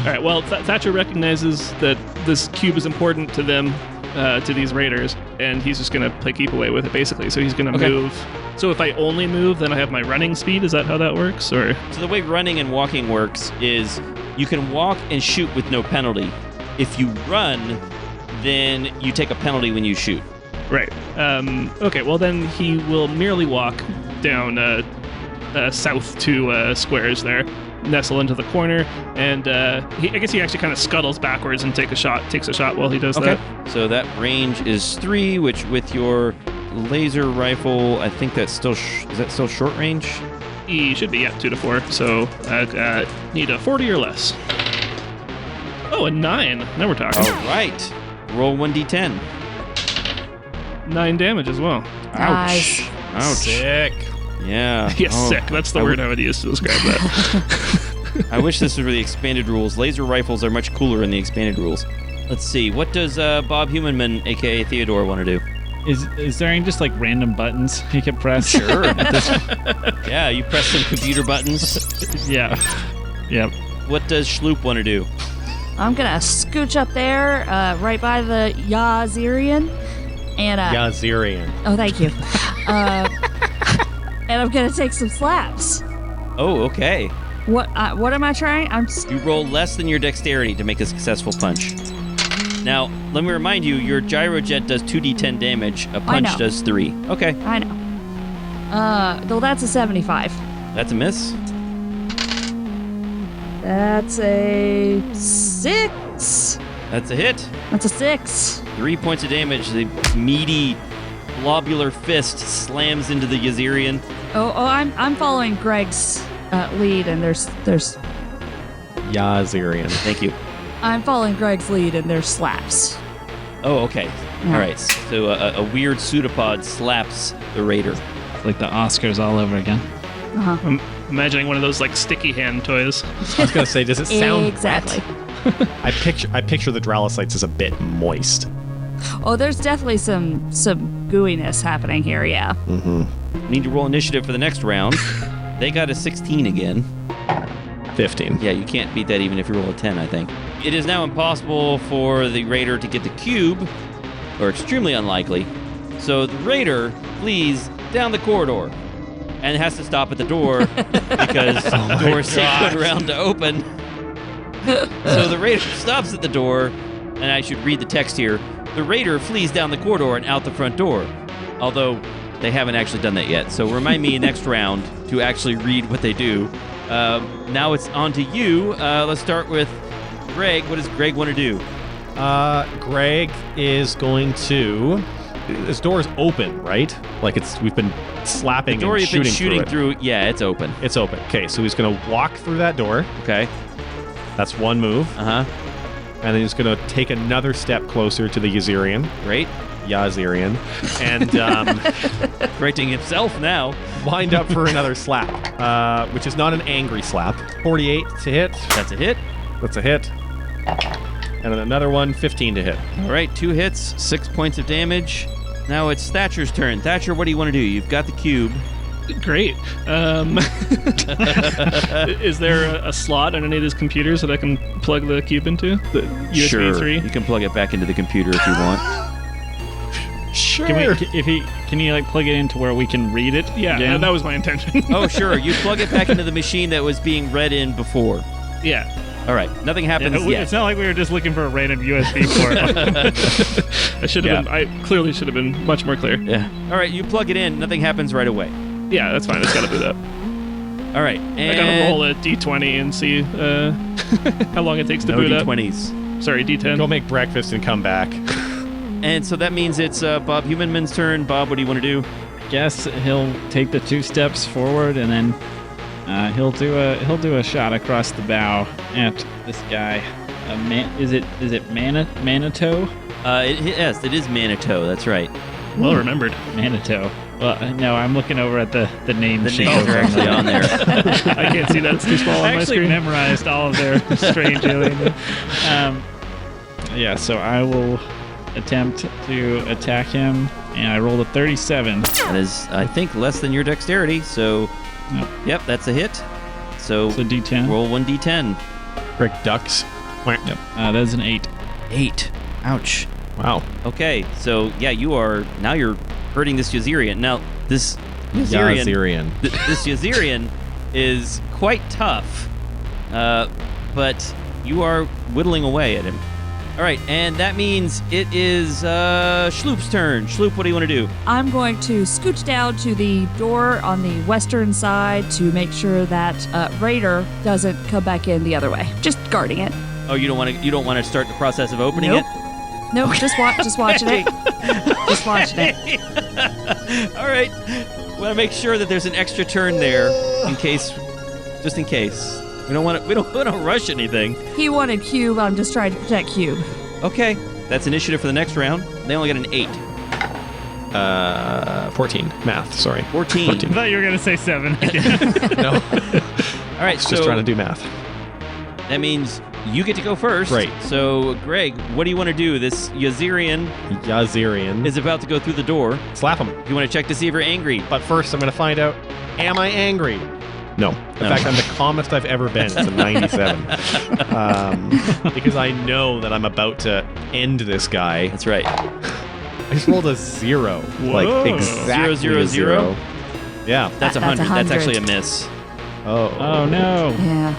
right. Well, Thatcher recognizes that this cube is important to them, to these raiders, and he's just gonna play keep away with it, basically. So he's gonna Okay. move. So if I only move, then I have my running speed. Is that how that works? Or So the way running and walking works is you can walk and shoot with no penalty. If you run, then you take a penalty when you shoot. right? Okay. Well, then he will merely walk down south 2 squares there, nestle into the corner, and I guess he actually kind of scuttles backwards and takes a shot while he does that. So that range is 3, which with your laser rifle, I think that's still is that still short range? He should be at 2 to 4, so need a 40 or less. Oh, a 9. Now we're talking. All right. Roll 1d10. 9 damage as well. Nice. Ouch. Sick. Yeah. Yes, Oh, sick. That's the word I would use to describe that. I wish this was the expanded rules. Laser rifles are much cooler in the expanded rules. Let's see. What does Bob Humanman, aka Theodore, want to do? Is there any just like random buttons you can press? Sure. Yeah, you press some computer buttons. Yeah. Yep. What does Schloop want to do? I'm gonna scooch up there, right by the Yazirian, and Yazirian. oh, thank you. And I'm gonna take some slaps. Oh, okay. What am I trying? You roll less than your dexterity to make a successful punch. Now, let me remind you, your gyrojet does 2d10 damage. A punch know. does 3. Okay, I know. Though that's a 75. that's a miss. That's a 6. That's a hit. That's a 6. 3 points of damage. The meaty, globular fist slams into the Yazirian. Oh, I'm following Greg's lead, and there's Yazirian. Thank you. I'm following Greg's lead, and there's slaps. Oh, okay. All right. So a weird pseudopod slaps the raider. Like the Oscars all over again. I'm imagining one of those like sticky hand toys. I was gonna say, does it sound Exactly. wet? I picture the Dralocytes as a bit moist. Oh, there's definitely some gooiness happening here. Yeah. Need to roll initiative for the next round. They got a 16 again. 15. Yeah, you can't beat that even if you roll a 10, I think. It is now impossible for the raider to get the cube, or extremely unlikely. So the raider flees down the corridor and has to stop at the door because the door is taken around to open. So the raider stops at the door, and I should read the text here. The raider flees down the corridor and out the front door. Although they haven't actually done that yet. So remind me next round to actually read what they do. Now it's on to you. Let's start with Greg. What does Greg want to do? Greg is going to. This door is open, right? Like we've been slapping The door and you've been shooting through it. through, yeah, it's open. It's open. Okay, so he's going to walk through that door, Okay. That's one move. Uh-huh. And then he's going to take another step closer to the Yazirian. Great. Yazirian. And Correcting himself now. wind up for another slap, which is not an angry slap. 48 to hit. That's a hit. That's a hit. And then another one, 15 to hit. All right, 2 hits, 6 points of damage. Now it's Thatcher's turn. Thatcher, what do you want to do? You've got the cube. Great. Is there a slot on any of these computers that I can plug the cube into? The USB Sure. 3? You can plug it back into the computer if you want. Sure. Can you like plug it into where we can read it? Yeah, that was my intention. Oh, sure. You plug it back into the machine that was being read in before. Yeah. All right. Nothing happens yet. It's not like we were just looking for a random USB port. I should have been. I clearly should have been much more clear. Yeah. All right. You plug it in. Nothing happens right away. Yeah, that's fine. It's got to boot up. All right. I gotta roll a d20 and see how long it takes to No boot up. D20s. Sorry, d10. Go make breakfast and come back. And so that means it's Bob Humanman's turn. Bob, what do you want to do? Guess he'll take the 2 steps forward and then he'll do a shot across the bow at this guy. Is it Manitou? Yes, it is Manitou. That's right. Well remembered. Manitou. Well, no, I'm looking over at the name The sheet. names are actually on there. I can't see that. It's too small I on my actually screen. memorized all of their strange alien. Yeah, so I will attempt to attack him, and I rolled a 37. That is, I think, less than your dexterity. So, Nope. Yep, that's a hit. So So D10. roll 1d10. Crick ducks. Yep. That's an 8. 8. Ouch. Wow. Okay, so yeah, you're hurting this Yazirian. Now, this Yazirian, this Yazirian is quite tough, but you are whittling away at him. All right, and that means it is Schloop's turn. Schloop, what do you want to do? I'm going to scooch down to the door on the western side to make sure that Raider doesn't come back in the other way. Just guarding it. Oh, you don't want to start the process of opening Nope. it? Nope, just watching it. Just watching it. All right. Want to make sure that there's an extra turn there just in case. We don't want to rush anything. He wanted Cube. I'm just trying to protect Cube. Okay, that's initiative for the next round. They only got an 8. 14. Math, sorry. 14. I thought you were going to say 7. No, All right, just trying to do math. That means you get to go first. Right. So, Greg, what do you want to do? This Yazirian is about to go through the door. Slap him. You want to check to see if you're angry. But first, I'm going to find out, am I angry? No. In fact, I'm the calmest I've ever been. It's a 97. Because I know that I'm about to end this guy. That's right. I just rolled a 0. Like, Whoa. exactly 0, 0, 0? a 0. Yeah. That's a That's 100. That's 100. actually a miss. Oh, no. Yeah.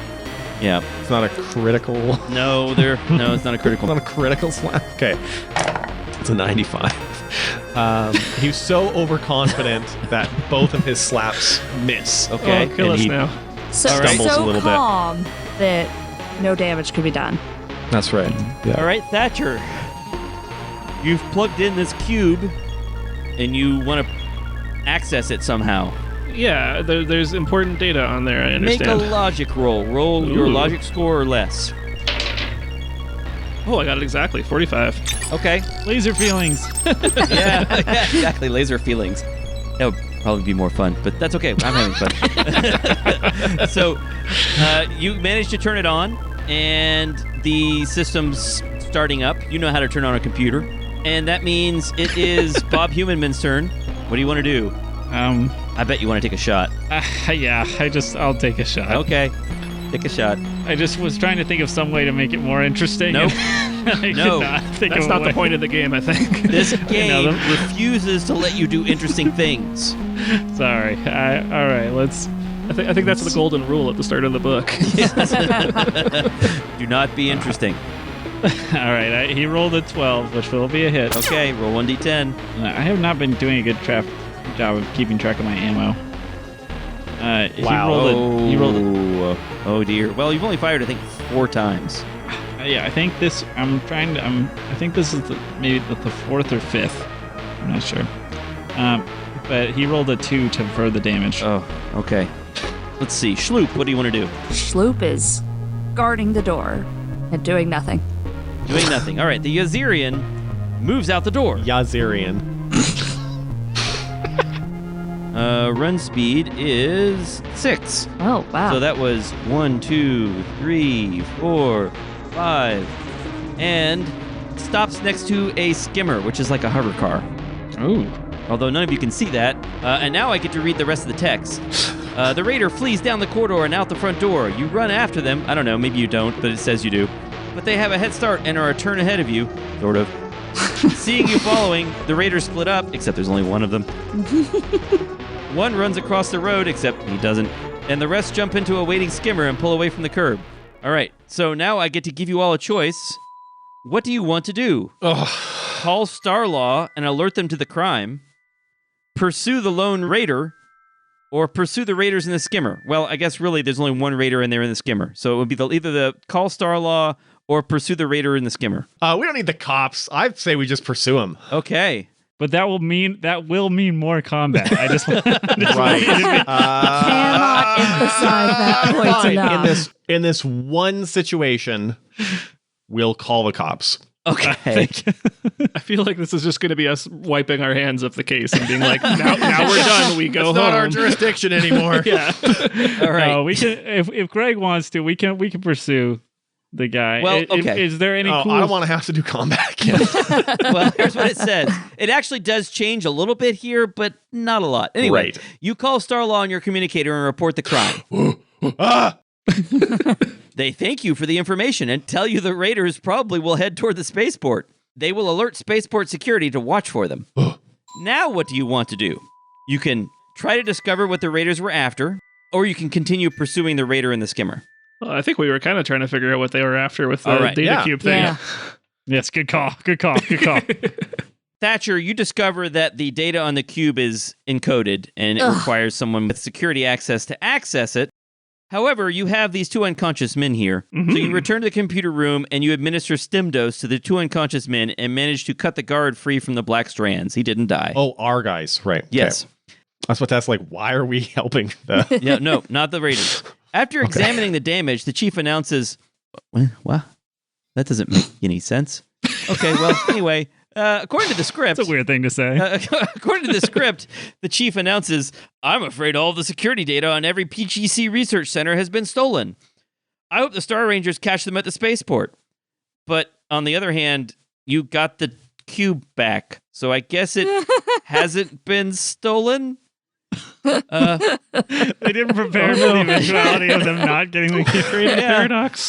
Yeah. It's not a critical... No, it's not a It's critical. not a critical slap. Okay. It's a 95. He was so overconfident that both of his slaps miss. Okay. Oh, kill And us he- now. So, Stumbles so a little bit. calm that no damage could be done. That's right. Yeah. All right, Thatcher. You've plugged in this cube, and you want to access it somehow. Yeah, there's important data on there, I Make a understand. logic roll. Roll your Ooh. logic score or less. Oh, I got it exactly. 45. Okay. Laser feelings. Yeah, exactly. Laser feelings. That would probably be more fun, but that's okay. I'm having fun. So, you managed to turn it on, and the system's starting up. You know how to turn on a computer, and that means it is Bob Humanman's turn. What do you want to do? I bet you want to take a shot. Yeah, I'll take a shot. Okay, take a shot. I just was trying to think of some way to make it more interesting. Nope. I No. could not think That's of not a the way. point of the game, I think. This game them. refuses to let you do interesting things. Sorry. All right, let's... I think that's the golden rule at the start of the book. Do not be interesting. All right, he rolled a 12, which will be a hit. Okay, roll 1d10. I have not been doing a good job of keeping track of my ammo. Wow. He rolled a... Oh dear. Well, you've only fired, I think, 4 times. Yeah, I think this... I think this is maybe the 4th or 5th. I'm not sure. But he rolled a 2 to further damage. Oh, okay. Let's see. Schloop, what do you want to do? Schloop is guarding the door and doing nothing. Doing nothing. All right, the Yazirian moves out the door. Yazirian. Run speed is 6. Oh, wow. So that was 1, 2, 3, 4, 5, and stops next to a skimmer, which is like a hover car. Ooh. Although none of you can see that. And now I get to read the rest of the text. The raider flees down the corridor and out the front door. You run after them. I don't know, maybe you don't, but it says you do. But they have a head start and are a turn ahead of you, sort of. Seeing you following, the raiders split up, except there's only one of them. One runs across the road, except he doesn't. And the rest jump into a waiting skimmer and pull away from the curb. All right, so now I get to give you all a choice. What do you want to do? Call Starlaw and alert them to the crime, pursue the lone raider, or pursue the raiders in the skimmer. Well, I guess really there's only one raider and they're in the skimmer. So it would be either the call Starlaw or pursue the raider in the skimmer. We don't need the cops. I'd say we just pursue him. Okay. But that will mean more combat. I just Right. Cannot emphasize that point Fine. enough. In this one situation, we'll call the cops. Okay. I feel like this is just going to be us wiping our hands of the case and being like, now we're done. We go It's home. not our jurisdiction anymore. Yeah. All right. No, we can. If Greg wants to, we can pursue the guy. Well, okay. Is there any? Oh, cool I don't want to have to do combat again. Well, here's what it says. It actually does change a little bit here, but not a lot. Anyway, Right. you call Starlaw on your communicator and report the crime. They thank you for the information and tell you the raiders probably will head toward the spaceport. They will alert spaceport security to watch for them. Now what do you want to do? You can try to discover what the raiders were after, or you can continue pursuing the raider in the skimmer. Well, I think we were kind of trying to figure out what they were after with the All right. data Yeah. cube thing. Yeah. Yes, good call. Good call. Good call. Thatcher, you discover that the data on the cube is encoded and it requires someone with security access to access it. However, you have these two unconscious men here. So you return to the computer room and you administer stim dose to the two unconscious men and manage to cut the guard free from the black strands. He didn't die. Oh, our guys. Right. Okay. Yes. I was about to ask, like, why are we helping the... Yeah, no, not the raiders. After examining the damage, the chief announces, what? That doesn't make any sense. Okay, well, anyway, according to the script... It's a weird thing to say. According to the script, the chief announces, I'm afraid all the security data on every PGC research center has been stolen. I hope the Star Rangers catch them at the spaceport. But on the other hand, you got the cube back, so I guess it hasn't been stolen? They didn't prepare for the eventuality of them not getting the creative paradox.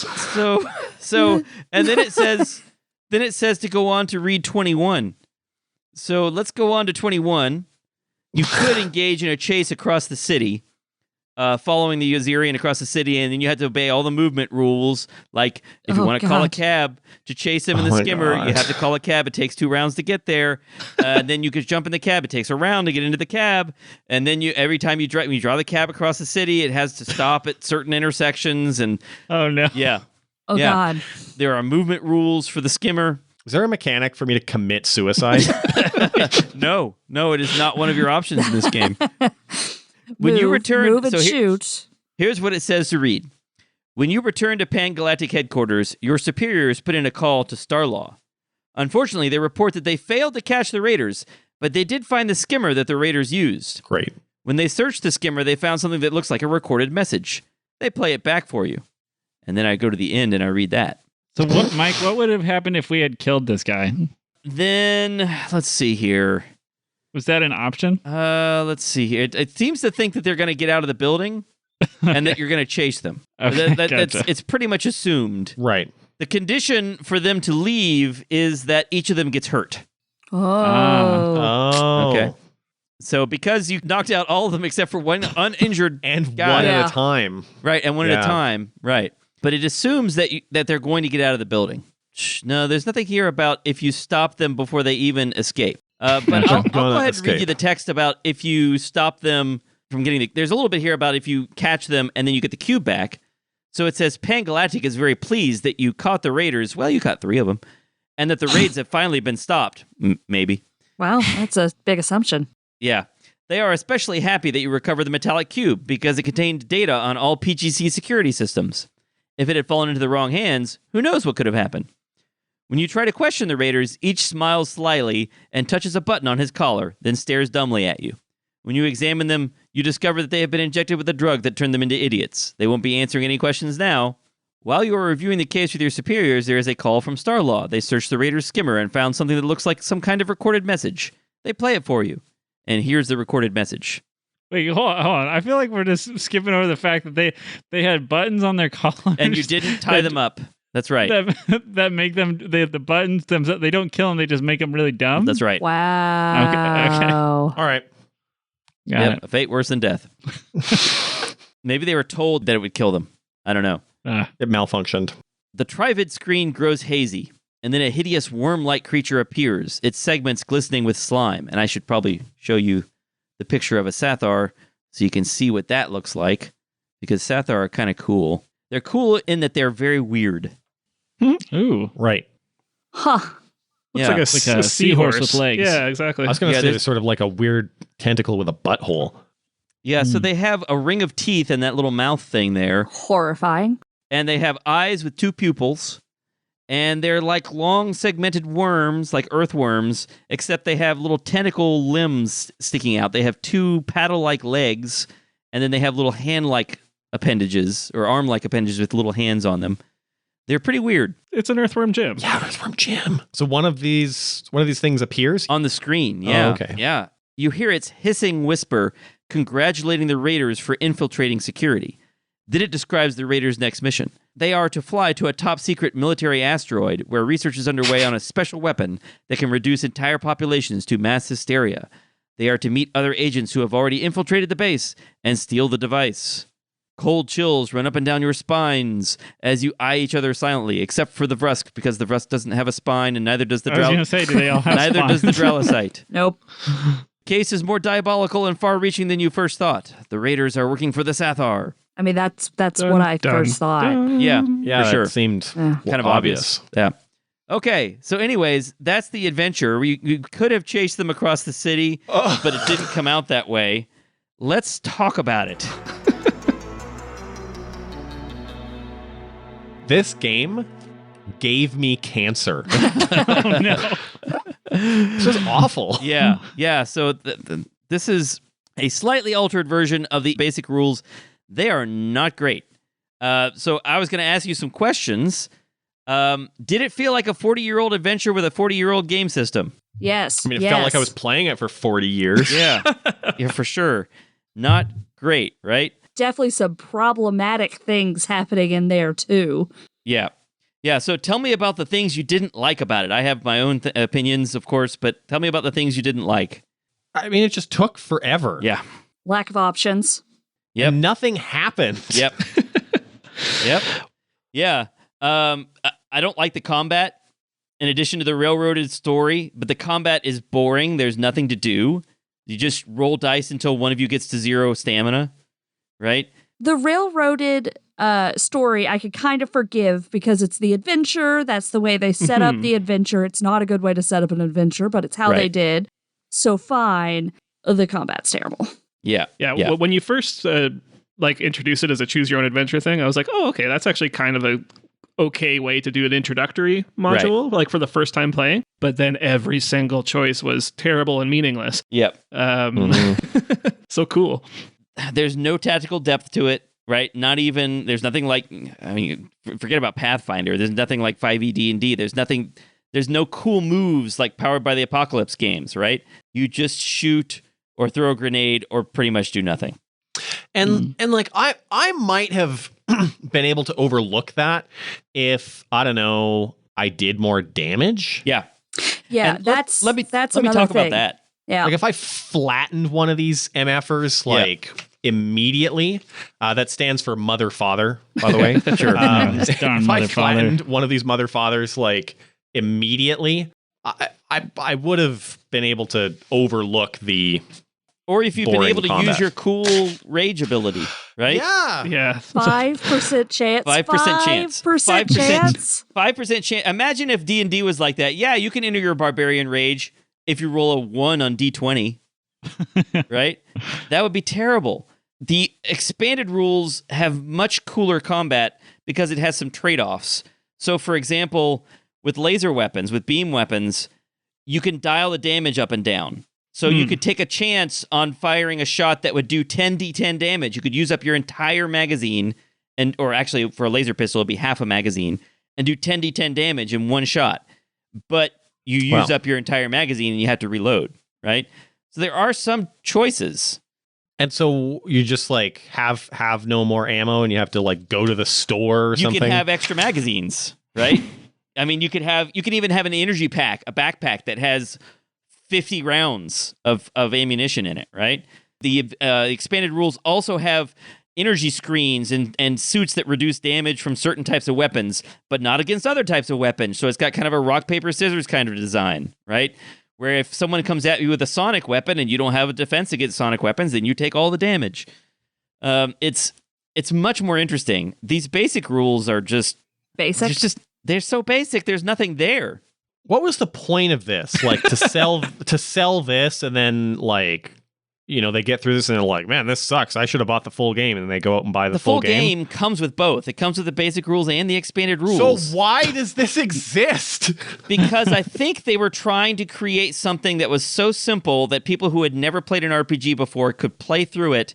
So, and then it says to go on to read 21. So let's go on to 21. You could engage in a chase across the city, following the Yazirian across the city, and then you had to obey all the movement rules. Like, if you want to call a cab to chase him in the skimmer, you have to call a cab. It takes 2 rounds to get there. Then you could jump in the cab. It takes a round to get into the cab. And then every time when you draw the cab across the city, it has to stop at certain intersections. And Oh no. yeah. Oh, Yeah. God. There are movement rules for the skimmer. Is there a mechanic for me to commit suicide? No, it is not one of your options in this game. When you Move, return, move and so shoot. here's what it says to read. When you return to Pangalactic headquarters, your superiors put in a call to Starlaw. Unfortunately, they report that they failed to catch the raiders, but they did find the skimmer that the raiders used. Great. When they searched the skimmer, they found something that looks like a recorded message. They play it back for you. And then I go to the end and I read that. So what, Mike? What would have happened if we had killed this guy? Then, let's see here. Was that an option? Let's see here. It seems to think that they're going to get out of the building and that you're going to chase them. Okay, That's gotcha. it's pretty much assumed. Right. The condition for them to leave is that each of them gets hurt. Oh. Oh. Okay. So because you knocked out all of them except for one uninjured And guy, one Yeah. at a time. right, and one at Yeah. a time, right. But it assumes that that they're going to get out of the building. No, there's nothing here about if you stop them before they even escape. But I'll go ahead and read you the text about if you stop them from getting there's a little bit here about if you catch them and then you get the cube back. So it says Pangalactic is very pleased that you caught the raiders. Well, you caught 3 of them. And that the raids have finally been stopped. Maybe. Wow, that's a big assumption. Yeah. They are especially happy that you recovered the metallic cube because it contained data on all PGC security systems. If it had fallen into the wrong hands, who knows what could have happened? When you try to question the raiders, each smiles slyly and touches a button on his collar, then stares dumbly at you. When you examine them, you discover that they have been injected with a drug that turned them into idiots. They won't be answering any questions now. While you are reviewing the case with your superiors, there is a call from Starlaw. They searched the raiders' skimmer and found something that looks like some kind of recorded message. They play it for you. And here's the recorded message. Wait, hold on. I feel like we're just skipping over the fact that they had buttons on their collars. And you didn't tie them up. That's right. That make them, the buttons themselves, they don't kill them, they just make them really dumb? That's right. Wow. Okay. All right. Got it. A fate worse than death. Maybe they were told that it would kill them. I don't know. It malfunctioned. The Trivid screen grows hazy, and then a hideous worm-like creature appears, its segments glistening with slime. And I should probably show you the picture of a Sathar so you can see what that looks like, because Sathar are kind of cool. They're cool in that they're very weird. Ooh. Right. Huh. Yeah. Looks like Like a seahorse with legs. Yeah, exactly. I was going to Yeah, say there's- there's sort of like a weird tentacle with a butthole. Yeah, so they have a ring of teeth and that little mouth thing there, Horrifying. and they have eyes with two pupils, and they're like long segmented worms, like earthworms, except they have little tentacle limbs sticking out. They have two paddle-like legs, and then they have little hand-like appendages, or arm-like appendages with little hands on them. They're pretty weird. It's an earthworm gym. Yeah, it's from Jim. So one of these things appears. On the screen, yeah. Oh, okay. Yeah. You hear its hissing whisper congratulating the raiders for infiltrating security. Then it describes the raiders' next mission. They are to fly to a top-secret military asteroid where research is underway on a special weapon that can reduce entire populations to mass hysteria. They are to meet other agents who have already infiltrated the base and steal the device. Cold chills run up and down your spines as you eye each other silently, except for the Vrusk, because the Vrusk doesn't have a spine, and neither does the I was going to say, do they all have neither does the spines? Dralicite. Nope. Case is more diabolical and far-reaching than you first thought. The raiders are working for the Sathar. I mean, that's Dun, what I dun, first thought. dun. Yeah, Yeah, for sure. it seemed Yeah. Kind of obvious. Yeah. Okay, so anyways, that's the adventure. We could have chased them across the city, but it didn't come out that way. Let's talk about it. This game gave me cancer. Oh, no. This is awful. Yeah. So this is a slightly altered version of the basic rules. They are not great. So I was going to ask you some questions. Did it feel like a 40-year-old adventure with a 40-year-old game system? Yes. I mean, it yes. felt like I was playing it for 40 years. Yeah, for sure. Not great, right? Definitely some problematic things happening in there, too. Yeah. So tell me about the things you didn't like about it. I have my own opinions, of course, but tell me about the things you didn't like. I mean, it just took forever. Yeah. Lack of options. Yep. And nothing happened. Yep. Yeah. I don't like the combat in addition to the railroaded story, but the combat is boring. There's nothing to do. You just roll dice until one of you gets to 0 stamina, right? The railroaded story I could kind of forgive because it's the adventure. That's the way they set up the adventure. It's not a good way to set up an adventure, but it's how they Right. did. So fine. The combat's terrible. Yeah. Yeah, when you first introduce it as a choose your own adventure thing, I was like, oh, okay, that's actually kind of a okay way to do an introductory module, like for the first time playing. But then every single choice was terrible and meaningless. Yep. So cool. There's no tactical depth to it, right? Not even, there's nothing like, I mean, forget about Pathfinder. There's nothing like 5e D&D. There's no cool moves like Powered by the Apocalypse games, right? You just shoot or throw a grenade or pretty much do nothing. And like I might have been able to overlook that if, I don't know, I did more damage. Yeah. Yeah, And that's let me another talk thing. about that. Yeah. Like if I flattened one of these MFers immediately, that stands for mother father, by the way. Sure. This darn if I mother flattened father. one of these mother fathers like immediately, I would have been able to overlook the Or if you've been boring able to use combat. your cool rage ability, right? Yeah. Yeah. 5% chance. 5% chance. 5% chance. 5% chance. Imagine if D&D was like that. Yeah, you can enter your barbarian rage if you roll a 1 on D20, right? That would be terrible. The expanded rules have much cooler combat because it has some trade-offs. So, for example, with laser weapons, with beam weapons, you can dial the damage up and down. So you could take a chance on firing a shot that would do 10d10 damage. You could use up your entire magazine, or actually for a laser pistol, it'd be half a magazine, and do 10d10 damage in one shot. But you use up your entire magazine and you have to reload, right? So there are some choices. And so you just like have no more ammo and you have to like go to the store or something? You can have extra magazines, right? I mean, you can even have an energy pack, a backpack that has 50 rounds of ammunition in it, right? The expanded rules also have energy screens and suits that reduce damage from certain types of weapons, but not against other types of weapons. So it's got kind of a rock, paper, scissors kind of design, right? Where if someone comes at you with a sonic weapon and you don't have a defense against sonic weapons, then you take all the damage. It's much more interesting. These basic rules are just... Basic? They're so basic, there's nothing there. What was the point of this? Like to sell this and then like, you know, they get through this and they're like, man, this sucks. I should have bought the full game, and they go out and buy the full game. The full game comes with both. It comes with the basic rules and the expanded rules. So why does this exist? Because I think they were trying to create something that was so simple that people who had never played an RPG before could play through it.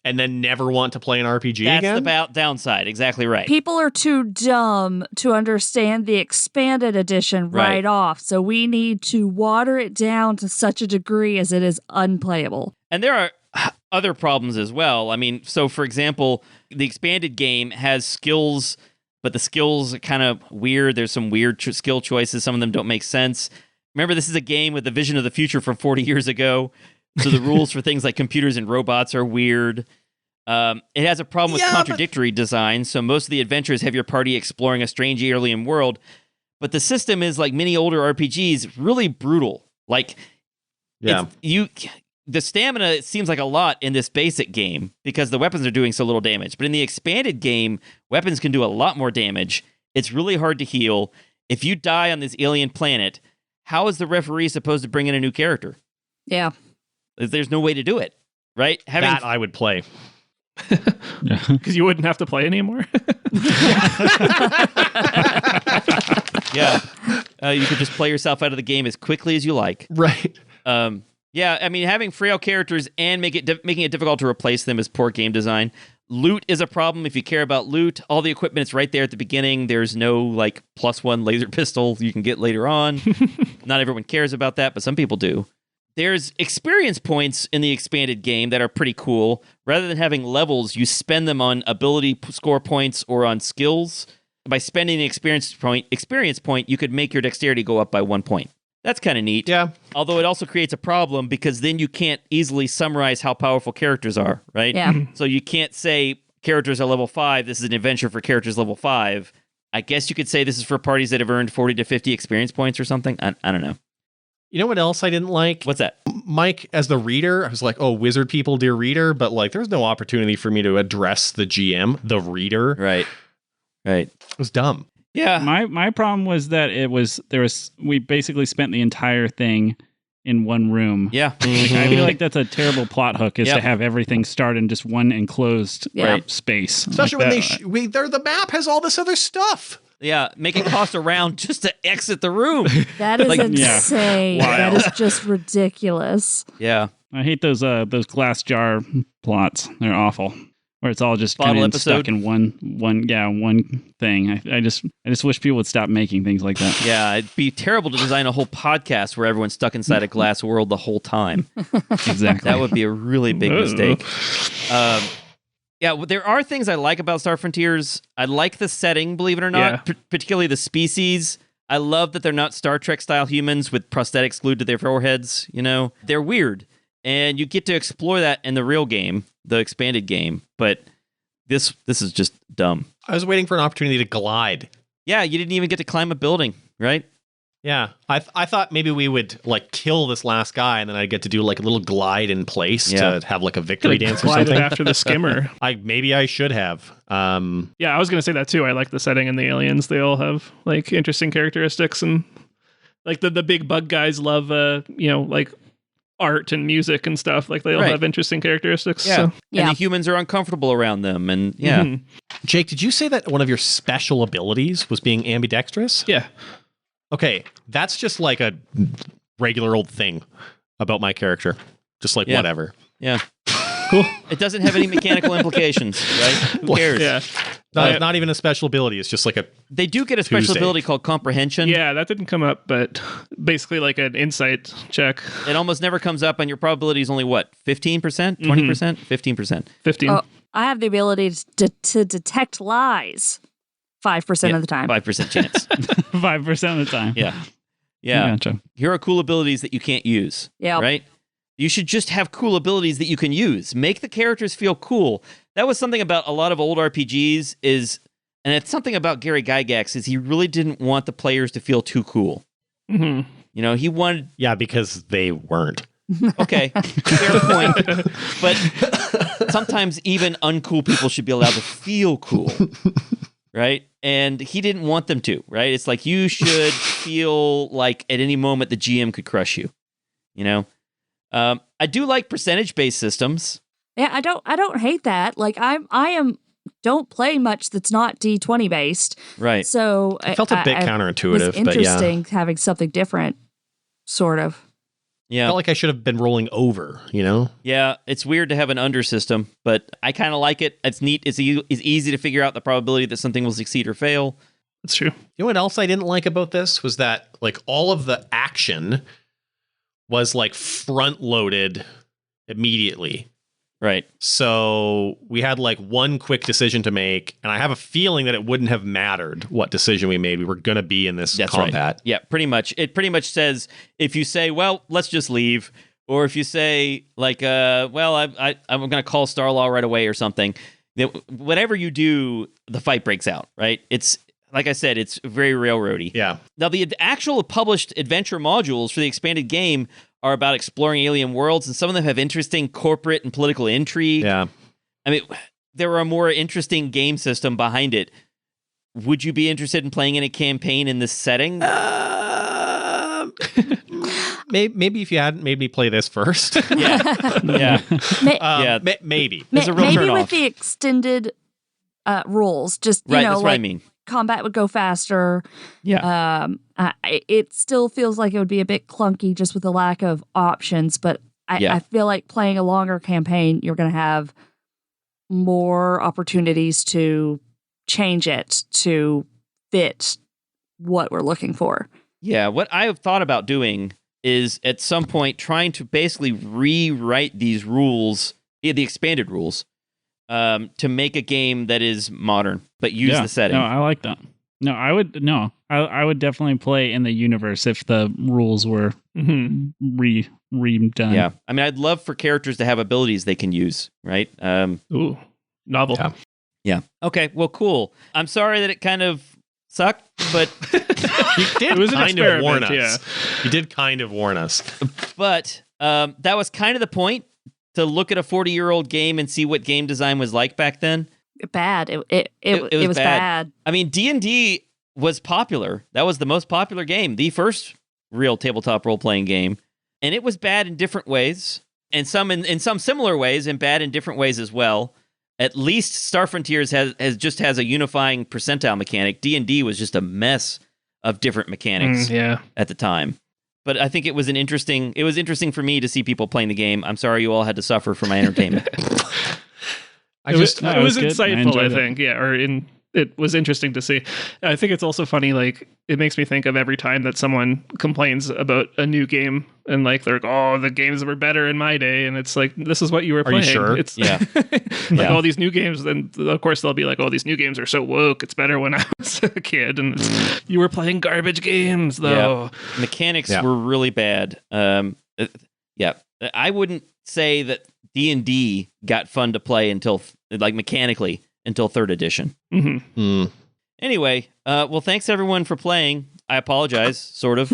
And then never want to play an RPG That's again? the downside. Exactly right. People are too dumb to understand the expanded edition right off, so we need to water it down to such a degree as it is unplayable. And there are other problems as well. I mean, so for example, the expanded game has skills, but the skills are kind of weird. There's some weird skill choices. Some of them don't make sense. Remember, this is a game with the vision of the future from 40 years ago. So the rules for things like computers and robots are weird. It has a problem with contradictory design. So most of the adventures have your party exploring a strange alien world. But the system is, like many older RPGs, really brutal. Like, the stamina, it seems like a lot in this basic game because the weapons are doing so little damage. But in the expanded game, weapons can do a lot more damage. It's really hard to heal. If you die on this alien planet, how is the referee supposed to bring in a new character? Yeah. There's no way to do it, right? That I would play. Because you wouldn't have to play anymore. Yeah. You could just play yourself out of the game as quickly as you like. Right. Yeah, I mean, having frail characters and making it difficult to replace them is poor game design. Loot is a problem if you care about loot. All the equipment's right there at the beginning. There's no, like, +1 laser pistol you can get later on. Not everyone cares about that, but some people do. There's experience points in the expanded game that are pretty cool. Rather than having levels, you spend them on ability score points or on skills. By spending the experience point, you could make your dexterity go up by 1 point. That's kind of neat. Yeah. Although it also creates a problem because then you can't easily summarize how powerful characters are, right? Yeah. So you can't say characters are level 5, this is an adventure for characters level 5. I guess you could say this is for parties that have earned 40 to 50 experience points or something. I don't know. You know what else I didn't like? What's that? Mike, as the reader, I was like, oh, wizard people, dear reader. But like, there's no opportunity for me to address the GM, the reader. Right. Right. It was dumb. Yeah. My problem was that we basically spent the entire thing in one room. Yeah. I feel like that's a terrible plot hook is Yep. to have everything start in just one enclosed space. Especially like when the map has all this other stuff. Yeah. Make it cost a round just to exit the room. That is insane. Wow. That is just ridiculous. Yeah. I hate those glass jar plots. They're awful. Where it's all just Bottle kind of episode. stuck in one thing. I just wish people would stop making things like that. Yeah, it'd be terrible to design a whole podcast where everyone's stuck inside a glass world the whole time. Exactly. That would be a really big mistake. Yeah, there are things I like about Star Frontiers. I like the setting, believe it or not, particularly the species. I love that they're not Star Trek-style humans with prosthetics glued to their foreheads. You know, they're weird. And you get to explore that in the real game, the expanded game. But this is just dumb. I was waiting for an opportunity to glide. Yeah, you didn't even get to climb a building, right? Yeah, I thought maybe we would like kill this last guy and then I'd get to do like a little glide in place to have like a victory dance or Glided something. after the skimmer. Maybe I should have. Yeah, I was going to say that too. I like the setting and the aliens. They all have like interesting characteristics, and like the big bug guys love like art and music and stuff. Like they all Right. have interesting characteristics. Yeah. So. Yeah. And the humans are uncomfortable around them. And yeah. Mhm. Jake, did you say that one of your special abilities was being ambidextrous? Yeah. Okay, that's just like a regular old thing about my character. Just like Yeah. whatever. Yeah. Cool. It doesn't have any mechanical implications, right? Who cares? Yeah. It's not even a special ability. It's just like a They do get a special Tuesday. ability called comprehension. Yeah, that didn't come up, but basically like an insight check. It almost never comes up, and your probability is only what? 15%? 20%? 15%. 15. Oh, I have the ability to detect lies 5% Yeah, of the time. 5% chance. 5% of the time. Yeah. Yeah. Gotcha. Here are cool abilities that you can't use. Yeah. Right? You should just have cool abilities that you can use. Make the characters feel cool. That was something about a lot of old RPGs and it's something about Gary Gygax is he really didn't want the players to feel too cool. Mm-hmm. You know, he wanted, yeah, because they weren't. okay, fair point. But sometimes even uncool people should be allowed to feel cool. Right? And he didn't want them to, right? It's like you should feel like at any moment the GM could crush you. You know? I do like percentage-based systems. Yeah, I don't hate that. Like don't play much that's not D20 based. Right. So It felt a bit it was counterintuitive, but yeah. interesting having something different, sort of. Yeah. Felt like I should have been rolling over, you know? Yeah, it's weird to have an under system, but I kind of like it. It's neat. It's easy to figure out the probability that something will succeed or fail. That's true. You know what else I didn't like about this was that like all of the action was like front loaded immediately. Right. So we had like one quick decision to make, and I have a feeling that it wouldn't have mattered what decision we made. We were going to be in this That's combat. right. Yeah, pretty much. It pretty much says if you say, well, let's just leave, or if you say like, well, I'm going to call Starlaw right away or something. Whatever you do, the fight breaks out. Right. It's like I said, it's very railroady. Yeah. Now, the actual published adventure modules for the expanded game are about exploring alien worlds, and some of them have interesting corporate and political intrigue. Yeah. I mean, there are a more interesting game system behind it. Would you be interested in playing in a campaign in this setting? Maybe if you hadn't made me play this first. Yeah. Yeah. Yeah. Maybe. There's a real maybe turn-off. with the extended rules, just you Right, know, that's what I like mean. combat would go faster. Yeah. It still feels like it would be a bit clunky just with the lack of options, but Yeah. I feel like playing a longer campaign, you're going to have more opportunities to change it to fit what we're looking for. Yeah, what I have thought about doing is at some point trying to basically rewrite these rules, the expanded rules, to make a game that is modern, but use the setting. No, I like that. I would definitely play in the universe if the rules were redone. Yeah. I mean, I'd love for characters to have abilities they can use, right? Ooh, novel. Yeah. Yeah. Okay, well, cool. I'm sorry that it kind of sucked, but You did It was an kind of warn us. experiment, You did kind of warn us. that was kind of the point, to look at a 40-year-old game and see what game design was like back then. Bad. It was bad. I mean, D&D was popular. That was the most popular game, the first real tabletop role-playing game. And it was bad in different ways, and some in some similar ways, and bad in different ways as well. At least Star Frontiers has a unifying percentile mechanic. D&D was just a mess of different mechanics at the time. But I think it was interesting for me to see people playing the game. I'm sorry you all had to suffer for my entertainment. It was good. I insightful, I enjoyed it. think. Yeah, it was interesting to see. I think it's also funny, like, it makes me think of every time that someone complains about a new game and like they're like, oh, the games were better in my day, and it's like, this is what you were playing. you sure? It's Yeah. like all these new games, then of course they'll be like, oh, these new games are so woke, it's better when I was a kid, and you were playing garbage games though. Yeah. Mechanics were really bad. Yeah. I wouldn't say that D&D got fun to play until mechanically until 3rd edition. Mm-hmm. Anyway, well, thanks everyone for playing. I apologize, sort of,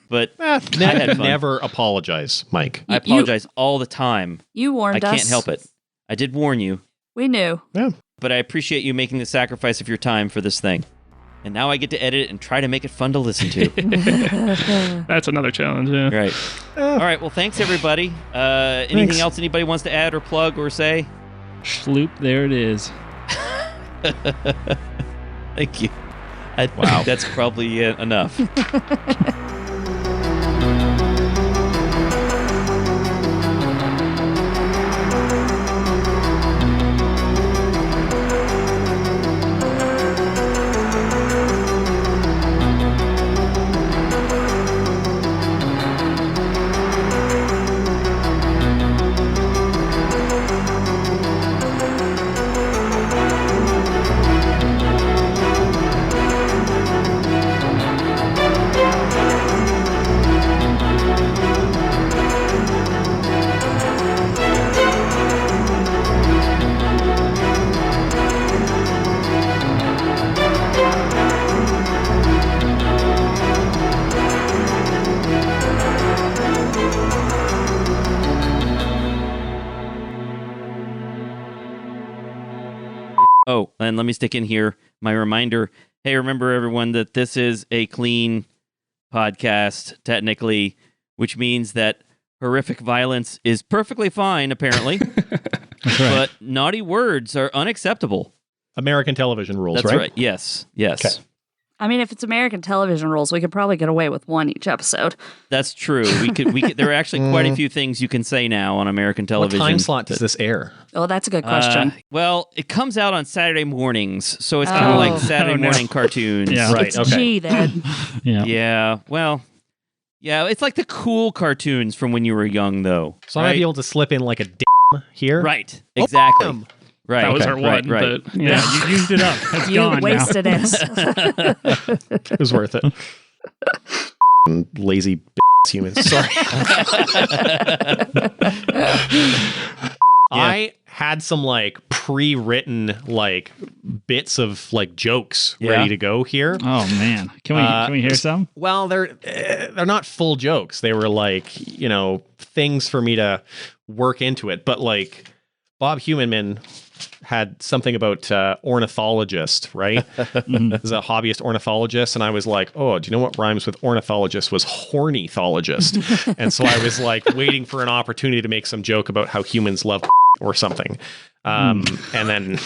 but I had fun. Never apologize, Mike. I apologize all the time. You warned us. I can't help it. I did warn you, We knew. Yeah. but I appreciate you making the sacrifice of your time for this thing. And now I get to edit it and try to make it fun to listen to. That's another challenge. Yeah. Right. All right. Well, thanks, everybody. Anything else anybody wants to add or plug or say? Schloop, there it is. Thank you. I think that's probably enough. Oh, and let me stick in here my reminder. Hey, remember everyone that this is a clean podcast, technically, which means that horrific violence is perfectly fine, apparently. That's right. But naughty words are unacceptable. American television rules, That's right? right. Yes. Yes. Okay. I mean, if it's American television rules, we could probably get away with one each episode. That's true. We could. There are actually quite a few things you can say now on American television. What time slot does this air? Oh, that's a good question. Well, it comes out on Saturday mornings, so it's kind of like Saturday morning cartoons. Yeah. Right, It's okay. G then. Yeah. Yeah. Well, yeah, it's like the cool cartoons from when you were young, though. So I might be able to slip in like a here. Right. Exactly. Damn. Right. That was okay. our one. Right. But Yeah, you used it up. It's You gone wasted it. It was worth it. Lazy humans. Sorry. I had some like pre-written like bits of like jokes ready to go here. now. Oh man, can we hear some? Well, they're not full jokes. They were like, you know, things for me to work into it. But like Bob Humanman had something about ornithologist, right? As a hobbyist ornithologist, and I was like, oh, do you know what rhymes with ornithologist was hornythologist? And so I was like waiting for an opportunity to make some joke about how humans love or something. And then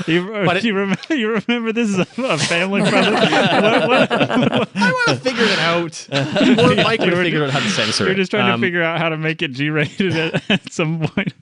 You remember this is a family problem? I want to figure it out. More Mike would figure out how to censor You're it. just trying to figure out how to make it G-rated at some point.